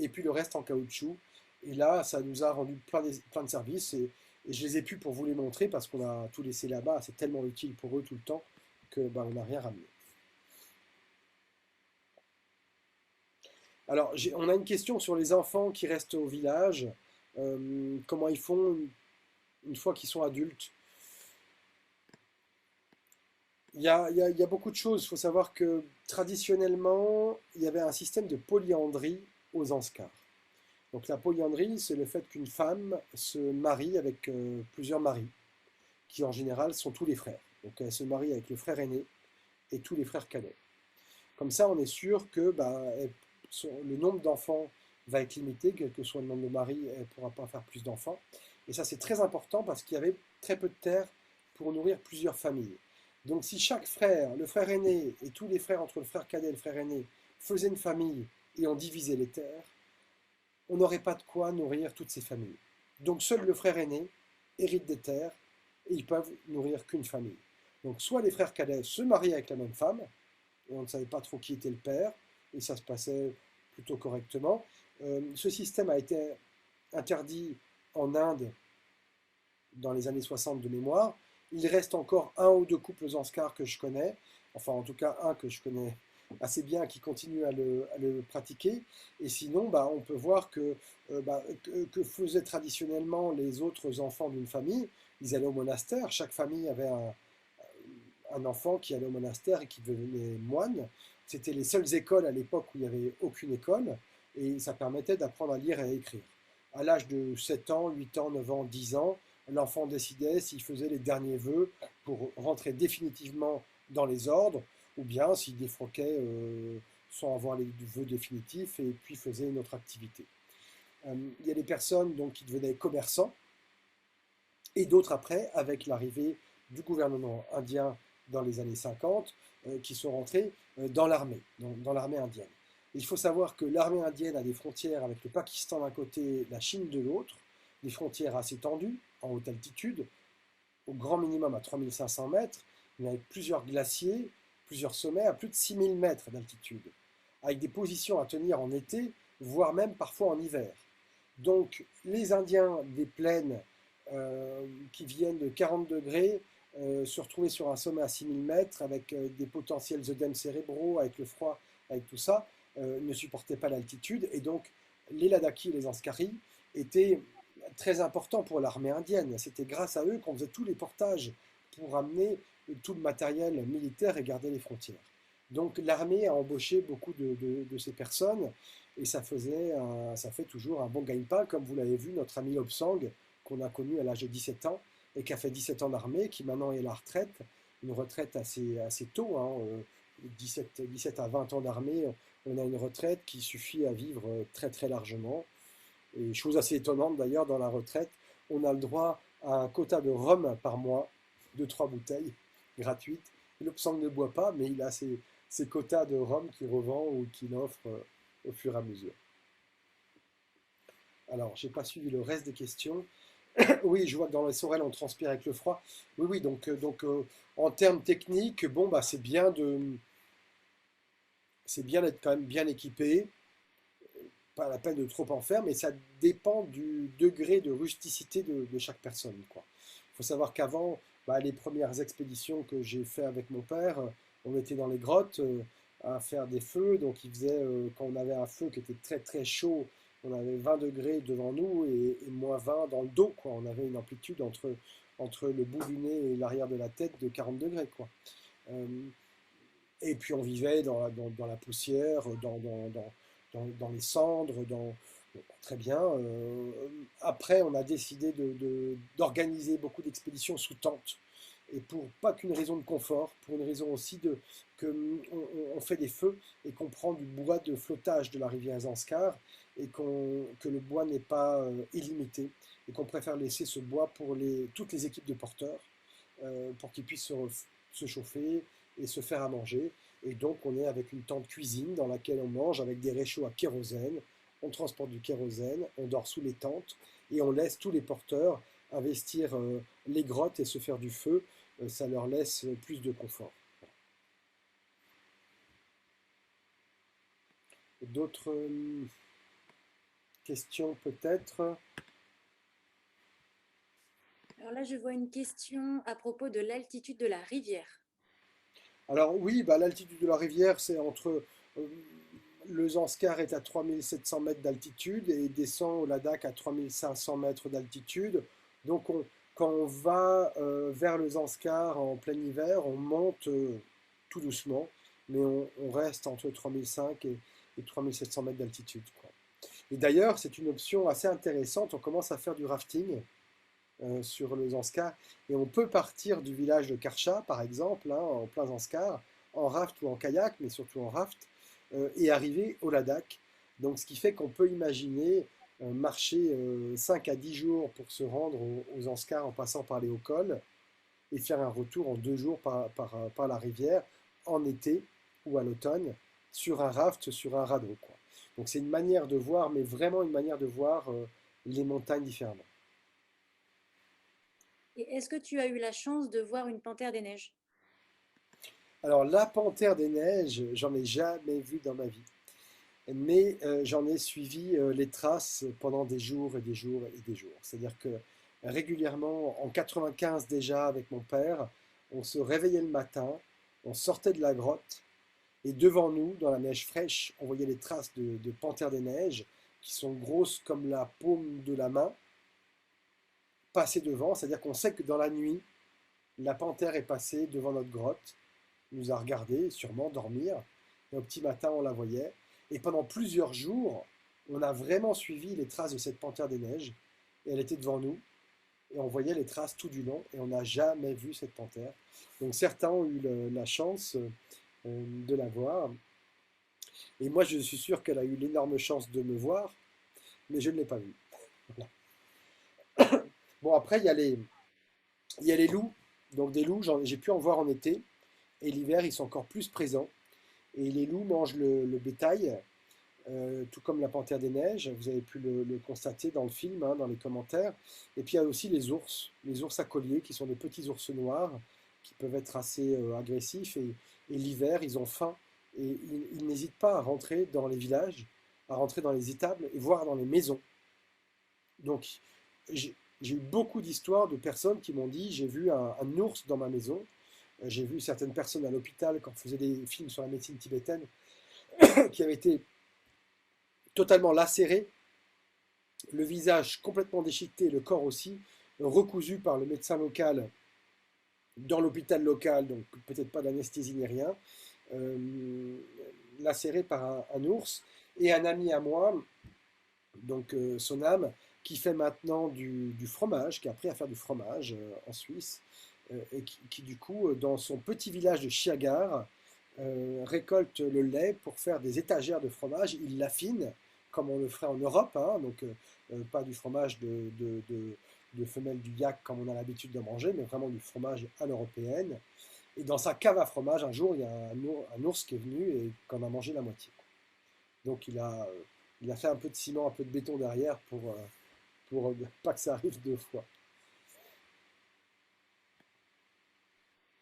et puis le reste en caoutchouc. Et là, ça nous a rendu plein de services, et je les ai pu pour vous les montrer, parce qu'on a tout laissé là-bas, c'est tellement utile pour eux tout le temps, que ben, on n'a rien ramené. Alors, on a une question sur les enfants qui restent au village. Comment ils font une fois qu'ils sont adultes? Il y a beaucoup de choses. Il faut savoir que traditionnellement, il y avait un système de polyandrie aux Anskars. Donc la polyandrie, c'est le fait qu'une femme se marie avec plusieurs maris, qui en général sont tous les frères. Donc elle se marie avec le frère aîné et tous les frères cadets. Comme ça, on est sûr que le nombre d'enfants va être limité, quel que soit le nombre de maris, elle ne pourra pas faire plus d'enfants. Et ça, c'est très important parce qu'il y avait très peu de terre pour nourrir plusieurs familles. Donc si chaque frère, le frère aîné et tous les frères entre le frère cadet et le frère aîné faisaient une famille et on divisait les terres, on n'aurait pas de quoi nourrir toutes ces familles. Donc seul le frère aîné hérite des terres et ils peuvent nourrir qu'une famille. Donc soit les frères cadets se mariaient avec la même femme, et on ne savait pas trop qui était le père, et ça se passait plutôt correctement. Ce système a été interdit en Inde dans les années 60 de mémoire. Il reste encore un ou deux couples Zanskar que je connais, enfin en tout cas un que je connais assez bien qui continue à le pratiquer. Et sinon, on peut voir que faisaient traditionnellement les autres enfants d'une famille. Ils allaient au monastère, chaque famille avait un enfant qui allait au monastère et qui devenait moine. C'était les seules écoles à l'époque où il n'y avait aucune école, et ça permettait d'apprendre à lire et à écrire. À l'âge de 7 ans, 8 ans, 9 ans, 10 ans, l'enfant décidait s'il faisait les derniers vœux pour rentrer définitivement dans les ordres, ou bien s'il défroquait sans avoir les vœux définitifs et puis faisait une autre activité. Il y a des personnes donc, qui devenaient commerçants, et d'autres après, avec l'arrivée du gouvernement indien dans les années 50, qui sont rentrés dans l'armée, dans l'armée indienne. Il faut savoir que l'armée indienne a des frontières avec le Pakistan d'un côté, la Chine de l'autre, des frontières assez tendues, en haute altitude, au grand minimum à 3500 mètres, mais avec plusieurs glaciers, plusieurs sommets à plus de 6000 mètres d'altitude, avec des positions à tenir en été, voire même parfois en hiver. Donc les Indiens des plaines qui viennent de 40 degrés se retrouver sur un sommet à 6000 mètres avec des potentiels œdèmes cérébraux, avec le froid, avec tout ça, ne supportaient pas l'altitude. Et donc les Ladakhi et les Zanskari étaient très importants pour l'armée indienne. C'était grâce à eux qu'on faisait tous les portages pour amener tout le matériel militaire et garder les frontières. Donc l'armée a embauché beaucoup de ces personnes et ça fait toujours un bon gagne-pain, comme vous l'avez vu, notre ami Lobsang, qu'on a connu à l'âge de 17 ans et qui a fait 17 ans d'armée, qui maintenant est à la retraite, une retraite assez tôt, 17 à 20 ans d'armée, on a une retraite qui suffit à vivre très très largement. Et chose assez étonnante d'ailleurs, dans la retraite, on a le droit à un quota de rhum par mois, de 3 bouteilles gratuites. Lobsang ne boit pas, mais il a ses quotas de rhum qu'il revend ou qu'il offre au fur et à mesure. Alors, je n'ai pas suivi le reste des questions. Oui, je vois que dans les Sorel, on transpire avec le froid. Oui, donc en termes techniques, c'est bien d'être quand même bien équipé. Pas la peine de trop en faire, mais ça dépend du degré de rusticité de chaque personne, quoi. Il faut savoir qu'avant, les premières expéditions que j'ai fait avec mon père, on était dans les grottes à faire des feux. Donc il faisait, quand on avait un feu qui était très très chaud, on avait 20 degrés devant nous et moins 20 dans le dos, quoi. On avait une amplitude entre le bout du nez et l'arrière de la tête de 40 degrés, quoi. Et puis on vivait dans la poussière, dans les cendres, très bien. Après, on a décidé d'organiser beaucoup d'expéditions sous tente. Et pas qu'une raison de confort, pour une raison aussi qu'on fait des feux et qu'on prend du bois de flottage de la rivière Zanskar et que le bois n'est pas illimité et qu'on préfère laisser ce bois pour toutes les équipes de porteurs pour qu'ils puissent se chauffer et se faire à manger. Et donc on est avec une tente cuisine dans laquelle on mange avec des réchauds à kérosène, on transporte du kérosène, on dort sous les tentes et on laisse tous les porteurs investir les grottes et se faire du feu, ça leur laisse plus de confort. D'autres questions peut-être? Alors là, je vois une question à propos de l'altitude de la rivière. Alors oui, l'altitude de la rivière, c'est entre... le Zanskar est à 3700 mètres d'altitude et descend au Ladakh à 3500 mètres d'altitude. Donc quand on va vers le Zanskar en plein hiver, on monte tout doucement, mais on reste entre 3500 et 3700 mètres d'altitude, quoi. Et d'ailleurs, c'est une option assez intéressante. On commence à faire du rafting sur le Zanskar et on peut partir du village de Karcha, par exemple, en plein Zanskar, en raft ou en kayak, mais surtout en raft, et arriver au Ladakh. Donc ce qui fait qu'on peut imaginer marcher 5 à 10 jours pour se rendre aux Anscars en passant par les hauts cols et faire un retour en 2 jours par la rivière en été ou à l'automne sur un raft, sur un radeau, quoi. Donc c'est une manière de voir, mais vraiment une manière de voir les montagnes différemment. Et est-ce que tu as eu la chance de voir une panthère des neiges? Alors la panthère des neiges, j'en ai jamais vu dans ma vie. Mais j'en ai suivi les traces pendant des jours et des jours et des jours. C'est-à-dire que régulièrement, en 95 déjà, avec mon père, on se réveillait le matin, on sortait de la grotte, et devant nous, dans la neige fraîche, on voyait les traces de panthères des neiges, qui sont grosses comme la paume de la main, passer devant. C'est-à-dire qu'on sait que dans la nuit, la panthère est passée devant notre grotte, nous a regardé, sûrement dormir, et au petit matin, on la voyait. Et pendant plusieurs jours, on a vraiment suivi les traces de cette panthère des neiges, et elle était devant nous, et on voyait les traces tout du long, et on n'a jamais vu cette panthère. Donc certains ont eu la chance de la voir, et moi je suis sûr qu'elle a eu l'énorme chance de me voir, mais je ne l'ai pas vue. Voilà. Bon, après, il y a les loups, donc des loups, j'ai pu en voir en été, et l'hiver, ils sont encore plus présents. Et les loups mangent le bétail, tout comme la panthère des neiges. Vous avez pu le constater dans le film, hein, dans les commentaires. Et puis il y a aussi les ours à collier, qui sont des petits ours noirs, qui peuvent être assez agressifs. Et l'hiver, ils ont faim. Et ils n'hésitent pas à rentrer dans les villages, à rentrer dans les étables, et voire dans les maisons. Donc, j'ai eu beaucoup d'histoires de personnes qui m'ont dit, j'ai vu un ours dans ma maison. J'ai vu certaines personnes à l'hôpital, quand on faisait des films sur la médecine tibétaine, qui avaient été totalement lacérés, le visage complètement déchiqueté, le corps aussi, recousu par le médecin local dans l'hôpital local, donc peut-être pas d'anesthésie ni rien, lacéré par un ours. Et un ami à moi, donc son âme, qui fait maintenant du fromage, qui a appris à faire du fromage en Suisse, et qui, du coup, dans son petit village de Chiagar, récolte le lait pour faire des étagères de fromage. Il l'affine, comme on le ferait en Europe, hein, donc pas du fromage de femelle du yak comme on a l'habitude de manger, mais vraiment du fromage à l'européenne. Et dans sa cave à fromage, un jour, il y a un ours qui est venu et qu'on a mangé la moitié. Donc il a fait un peu de ciment, un peu de béton derrière pour pas que ça arrive 2 fois.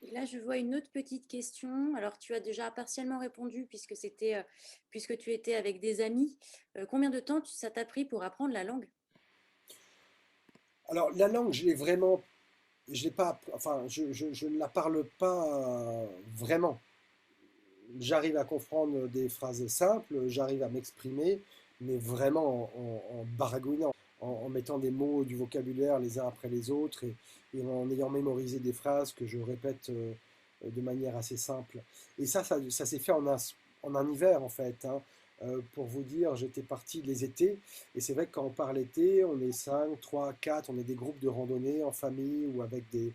Et là, je vois une autre petite question. Alors, tu as déjà partiellement répondu puisque tu étais avec des amis. Combien de temps ça t'a pris pour apprendre la langue? Alors la langue, je l'ai pas, enfin, je ne la parle pas vraiment. J'arrive à comprendre des phrases simples, j'arrive à m'exprimer, mais vraiment en baragouinant, en mettant des mots, du vocabulaire les uns après les autres, et en ayant mémorisé des phrases que je répète de manière assez simple. Et ça s'est fait en un hiver en fait, hein. Pour vous dire, j'étais parti les étés, et c'est vrai que quand on part l'été, on est 5, 3, 4, on est des groupes de randonnée en famille ou avec des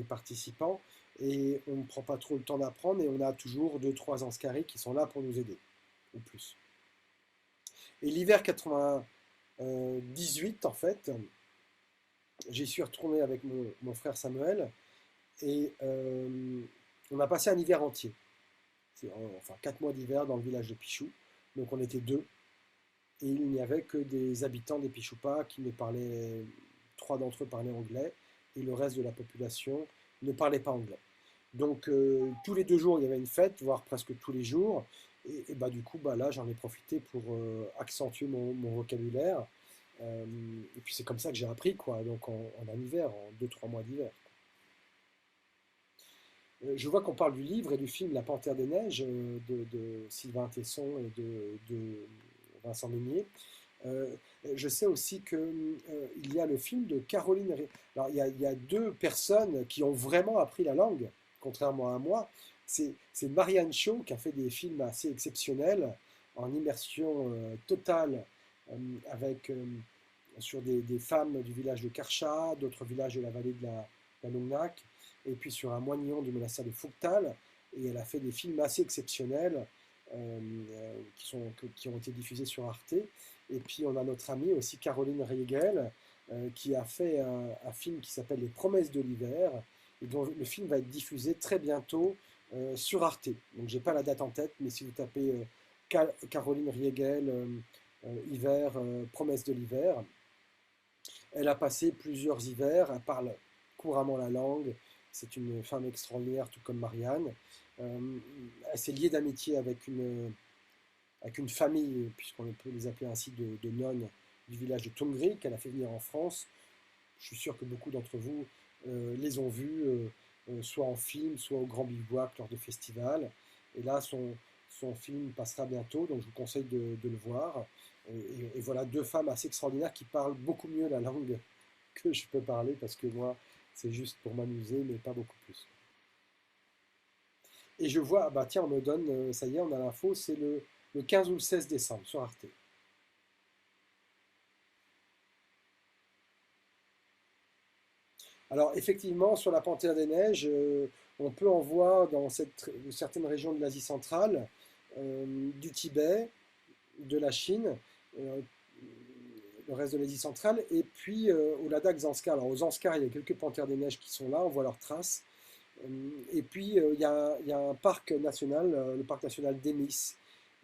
participants, et on ne prend pas trop le temps d'apprendre, et on a toujours 2, 3 Anscaris qui sont là pour nous aider, ou plus. Et l'hiver 98, en fait, j'y suis retourné avec mon frère Samuel, et on a passé un hiver entier. Enfin, 4 mois d'hiver dans le village de Pichou. Donc on était 2, et il n'y avait que des habitants des Pichoupas qui ne parlaient, 3 d'entre eux parlaient anglais, et le reste de la population ne parlait pas anglais. Donc tous les 2 jours, il y avait une fête, voire presque tous les jours. Et bah, du coup, bah, là, j'en ai profité pour accentuer mon vocabulaire. Et puis c'est comme ça que j'ai appris, quoi. Donc en un hiver, en 2, 3 mois d'hiver. Je vois qu'on parle du livre et du film La Panthère des Neiges de Sylvain Tesson et de Vincent Meunier. Je sais aussi qu'il y a le film de Caroline. Alors, il y a 2 personnes qui ont vraiment appris la langue, contrairement à moi. C'est Marianne Shaw qui a fait des films assez exceptionnels, en immersion totale, avec, sur des femmes du village de Karcha, d'autres villages de la vallée de la Longnac, et puis sur un moignon du monastère de Fouctal. et elle a fait des films assez exceptionnels qui ont été diffusés sur Arte. Et puis on a notre amie aussi Caroline Riegel qui a fait un film qui s'appelle Les Promesses de l'hiver, et dont le film va être diffusé très bientôt sur Arte. Donc j'ai pas la date en tête, mais si vous tapez Caroline Riegel, hiver, Promesses de l'hiver, elle a passé plusieurs hivers, elle parle couramment la langue, c'est une femme extraordinaire, tout comme Marianne. Elle s'est liée d'amitié avec une famille, puisqu'on peut les appeler ainsi, de nonnes du village de Tongri, qu'elle a fait venir en France. Je suis sûr que beaucoup d'entre vous les ont vus, soit en film, soit au Grand Bivouac lors de festivals. Et là, son film passera bientôt, donc je vous conseille de le voir. Et voilà deux femmes assez extraordinaires qui parlent beaucoup mieux la langue que je peux parler, parce que moi, c'est juste pour m'amuser, mais pas beaucoup plus. Et je vois, bah tiens, on me donne, ça y est, on a l'info, c'est le 15 ou le 16 décembre sur Arte. Alors effectivement, sur la Panthère des Neiges, on peut en voir dans certaines régions de l'Asie centrale, du Tibet, de la Chine, euh, le reste de l'Asie centrale, et puis au Ladakh Zanskar. Alors aux Zanskar, il y a quelques Panthères des Neiges qui sont là, on voit leurs traces. Et puis il y a un parc national, le parc national d'Emis,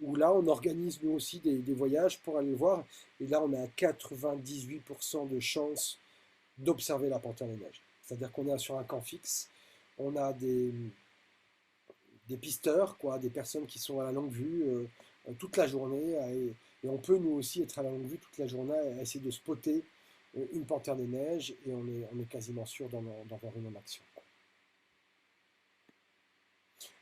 où là on organise nous aussi des voyages pour aller le voir. Et là on a 98% de chances d'observer la panthère des neiges. C'est-à-dire qu'on est sur un camp fixe, on a des pisteurs, quoi, des personnes qui sont à la longue vue toute la journée, et on peut nous aussi être à la longue vue toute la journée à essayer de spotter une panthère des neiges, et on est quasiment sûr d'en voir une en action.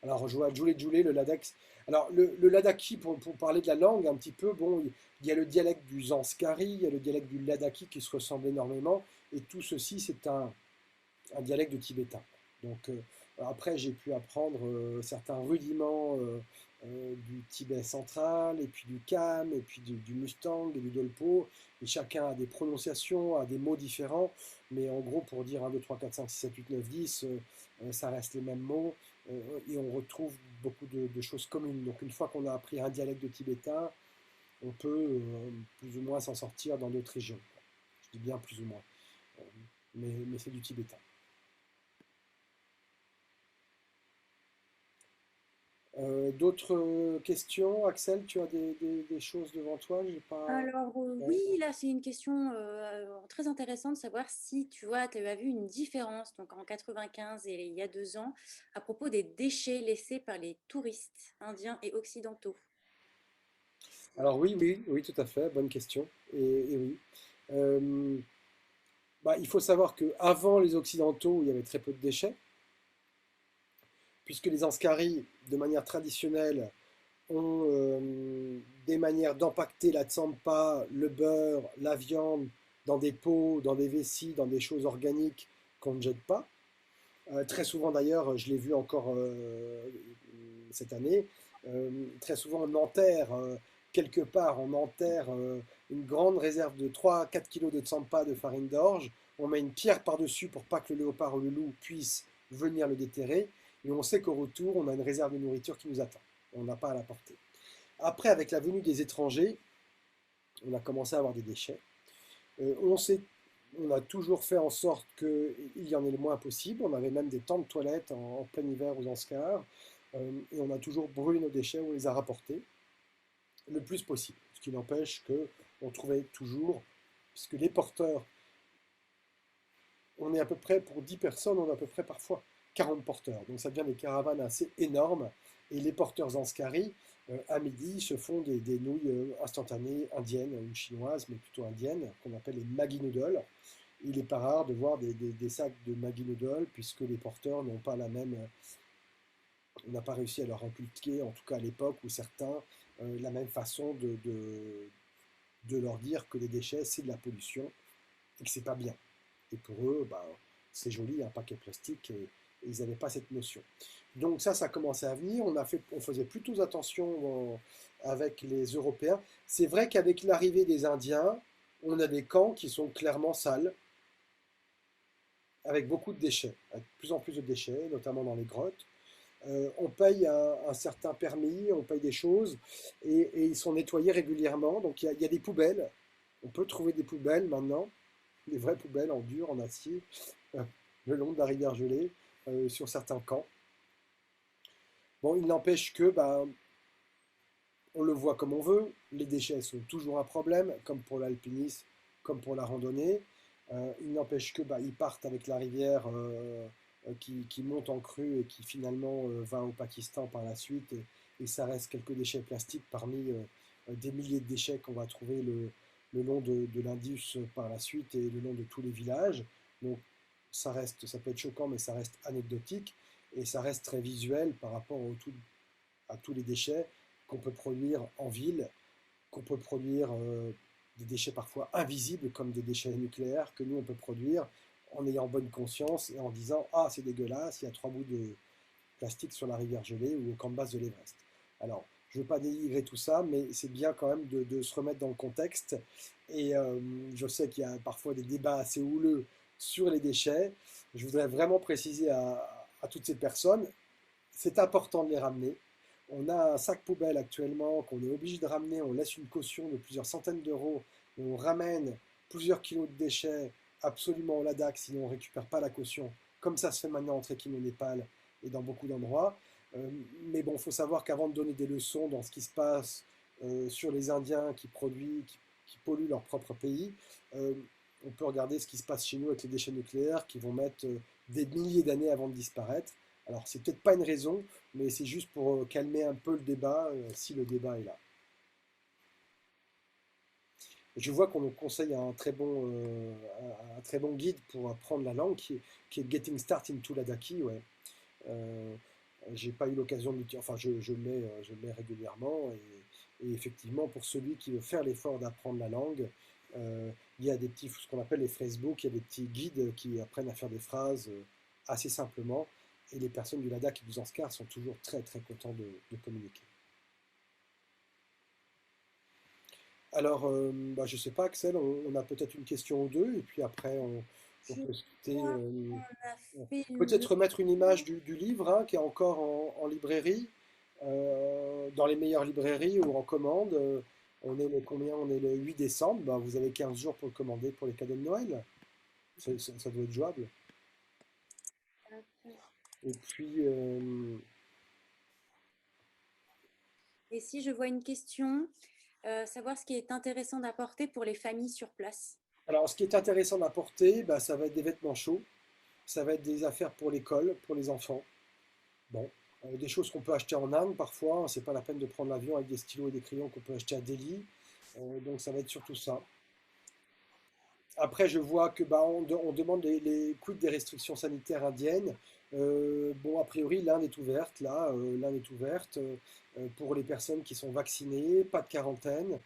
Alors, je vois Djoulé, le Ladakh. Alors, le Ladakhi, pour parler de la langue un petit peu, bon, il y a le dialecte du Zanskari, il y a le dialecte du Ladakhi qui se ressemblent énormément, et tout ceci, c'est un dialecte de tibétain. Donc, après, j'ai pu apprendre certains rudiments du Tibet central, et puis du Kham, et puis du Mustang, et du Dolpo, et chacun a des prononciations, a des mots différents, mais en gros, pour dire 1, 2, 3, 4, 5, 6, 7, 8, 9, 10, ça reste les mêmes mots, et on retrouve beaucoup de choses communes. Donc, une fois qu'on a appris un dialecte de tibétain, on peut plus ou moins s'en sortir dans d'autres régions. Je dis bien plus ou moins, euh, mais c'est du tibétain. D'autres questions, Axel? Tu as des choses devant toi? J'ai pas. Alors Ouais. oui, là c'est une question très intéressante de savoir si tu vois, tu as vu une différence donc en 95 et il y a 2 ans à propos des déchets laissés par les touristes indiens et occidentaux. Alors oui, oui, oui, tout à fait, bonne question. Et oui. Euh, Bah, il faut savoir qu'avant les Occidentaux, il y avait très peu de déchets, puisque les Anskaris, de manière traditionnelle, ont des manières d'empacter la tsampa, le beurre, la viande dans des pots, dans des vessies, dans des choses organiques qu'on ne jette pas. Très souvent d'ailleurs, je l'ai vu encore cette année, très souvent on enterre quelque part, on enterre une grande réserve de 3-4 kilos de tsampa de farine d'orge, on met une pierre par-dessus pour pas que le léopard ou le loup puisse venir le déterrer, et on sait qu'au retour, on a une réserve de nourriture qui nous attend. On n'a pas à la porter. Après, avec la venue des étrangers, on a commencé à avoir des déchets. On sait on a toujours fait en sorte qu'il y en ait le moins possible. On avait même des temps de toilettes en plein hiver aux Anscars. Et on a toujours brûlé nos déchets, on les a rapportés le plus possible. Ce qui n'empêche qu'on trouvait toujours, puisque les porteurs, on est à peu près, pour 10 personnes, on a à peu près parfois 40 porteurs. Donc ça devient des caravanes assez énormes. Et les porteurs Zanskari, à midi, se font des nouilles instantanées indiennes ou chinoises, mais plutôt indiennes, qu'on appelle les Maggi Noodles. Il n'est pas rare de voir des sacs de Maggi Noodles, puisque les porteurs n'ont pas la même. On n'a pas réussi à leur inculquer, en tout cas à l'époque, où certains, la même façon de leur dire que les déchets, c'est de la pollution et que c'est pas bien. Et pour eux, bah, c'est joli, un paquet plastique, et ils n'avaient pas cette notion. Donc ça commençait à venir. On faisait plutôt attention avec les Européens. C'est vrai qu'avec l'arrivée des Indiens, on a des camps qui sont clairement sales, avec beaucoup de déchets, avec de plus en plus de déchets, notamment dans les grottes. On paye un certain permis, on paye des choses, et ils sont nettoyés régulièrement. Donc il y a des poubelles. On peut trouver des poubelles maintenant, des vraies poubelles en dur, en acier, euh, le long de la rivière gelée, sur certains camps. Bon, il n'empêche que bah, on le voit comme on veut, les déchets sont toujours un problème, comme pour l'alpinisme, comme pour la randonnée. Il n'empêche que bah, ils partent avec la rivière qui monte en crue et qui finalement va au Pakistan par la suite. Et ça reste quelques déchets plastiques parmi des milliers de déchets qu'on va trouver le long de l'Indus par la suite et le long de tous les villages. Donc ça reste, ça peut être choquant, mais ça reste anecdotique et ça reste très visuel par rapport à tous les déchets qu'on peut produire en ville, qu'on peut produire des déchets parfois invisibles comme des déchets nucléaires que nous on peut produire en ayant bonne conscience et en disant ah c'est dégueulasse, il y a 3 bouts de plastique sur la rivière gelée ou au camp de base de l'Everest. Alors je ne veux pas dénigrer tout ça, mais c'est bien quand même de se remettre dans le contexte. Et je sais qu'il y a parfois des débats assez houleux sur les déchets. Je voudrais vraiment préciser à toutes ces personnes, c'est important de les ramener. On a un sac poubelle actuellement qu'on est obligé de ramener, on laisse une caution de plusieurs centaines d'euros, et on ramène plusieurs kilos de déchets absolument au Ladakh, sinon on ne récupère pas la caution, comme ça se fait maintenant en trekking au Népal et dans beaucoup d'endroits. Mais bon, il faut savoir qu'avant de donner des leçons dans ce qui se passe sur les Indiens qui polluent leur propre pays, euh, on peut regarder ce qui se passe chez nous avec les déchets nucléaires qui vont mettre des milliers d'années avant de disparaître. Alors, c'est peut-être pas une raison, mais c'est juste pour calmer un peu le débat, si le débat est là. Je vois qu'on nous conseille un très bon guide pour apprendre la langue qui est Getting Start into Ladakhi. Ouais. Euh, j'ai pas eu l'occasion de l'utiliser, enfin je le mets régulièrement et effectivement pour celui qui veut faire l'effort d'apprendre la langue, euh, il y a des petits, ce qu'on appelle les phrasebooks, il y a des petits guides qui apprennent à faire des phrases assez simplement et les personnes du Ladakh et du Zanskar sont toujours très très contents de communiquer. Alors, bah, je sais pas, Axel, on a peut-être une question ou deux, et puis après, on Je peut se quitter. crois qu'on a fait le Peut-être remettre une image du livre hein, qui est encore en librairie, dans les meilleures librairies ou en commande. On est le combien? On est le 8 décembre. Bah, vous avez 15 jours pour le commander pour les cadeaux de Noël. Ça doit être jouable. Et puis, Et si je vois une question, savoir ce qui est intéressant d'apporter pour les familles sur place. alors, ce qui est intéressant d'apporter, bah, ça va être des vêtements chauds, ça va être des affaires pour l'école, pour les enfants. Bon, des choses qu'on peut acheter en Inde parfois, hein, c'est pas la peine de prendre l'avion avec des stylos et des crayons qu'on peut acheter à Delhi. Donc ça va être surtout ça. Après, je vois que bah, on demande les quid des restrictions sanitaires indiennes. Bon, a priori, l'Inde est ouverte, là, l'Inde est ouverte pour les personnes qui sont vaccinées, pas de quarantaine.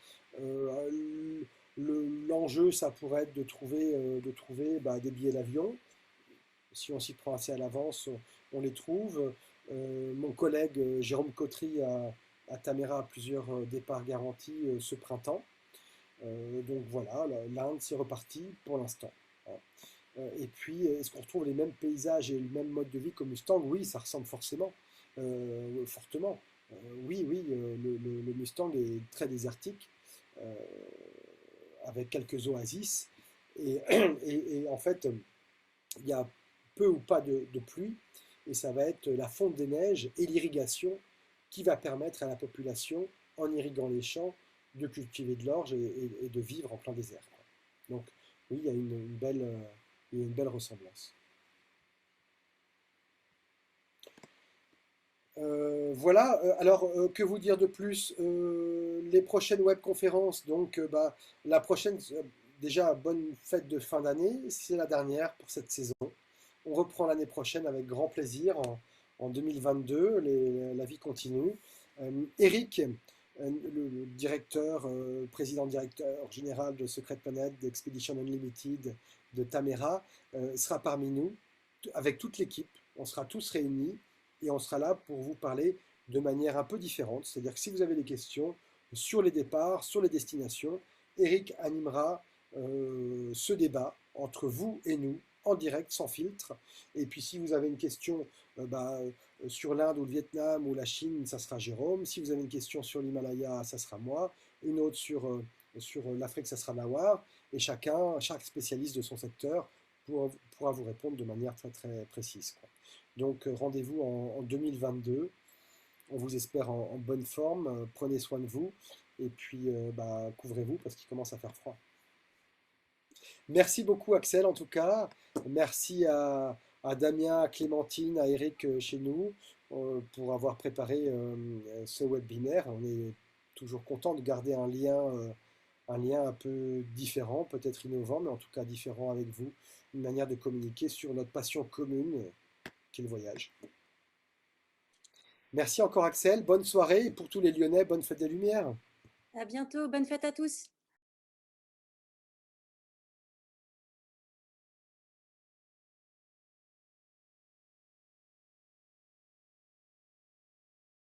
L'enjeu, ça pourrait être de trouver bah, des billets d'avion. Si on s'y prend assez à l'avance, on les trouve. Mon collègue Jérôme Cotry à Tamera a plusieurs départs garantis ce printemps. Donc voilà, l'Inde c'est reparti pour l'instant. Hein. Et puis, est-ce qu'on retrouve les mêmes paysages et le même mode de vie qu'au Mustang? Oui, ça ressemble forcément, fortement. Oui, oui, le Mustang est très désertique, euh, avec quelques oasis. Et, et en fait, il y a peu ou pas de pluie, et ça va être la fonte des neiges et l'irrigation qui va permettre à la population, en irriguant les champs, de cultiver de l'orge et de vivre en plein désert. Donc oui, il y a une belle ressemblance. Voilà, alors que vous dire de plus? Les prochaines webconférences, donc bah, la prochaine, déjà bonne fête de fin d'année, c'est la dernière pour cette saison. On reprend l'année prochaine avec grand plaisir en 2022, la vie continue. Eric, le directeur, président directeur général de Secret Planet, d'Expedition Unlimited, de Tamera, sera parmi nous avec toute l'équipe. On sera tous réunis et on sera là pour vous parler de manière un peu différente. C'est-à-dire que si vous avez des questions sur les départs, sur les destinations, Eric animera ce débat entre vous et nous en direct, sans filtre. Et puis si vous avez une question sur l'Inde ou le Vietnam ou la Chine, ça sera Jérôme. Si vous avez une question sur l'Himalaya, ça sera moi. Une autre sur l'Afrique, ça sera Nawar. Et chaque spécialiste de son secteur pourra vous répondre de manière très très précise, quoi. Donc rendez-vous en 2022. On vous espère en bonne forme. Prenez soin de vous. Et puis couvrez-vous parce qu'il commence à faire froid. Merci beaucoup Axel en tout cas. Merci à Damien, à Clémentine, à Eric chez nous pour avoir préparé ce webinaire. On est toujours content de garder un lien un peu différent, peut-être innovant, mais en tout cas différent avec vous. Une manière de communiquer sur notre passion commune qui est le voyage. Merci encore Axel, bonne soirée et pour tous les Lyonnais, bonne fête des Lumières. À bientôt, bonne fête à tous.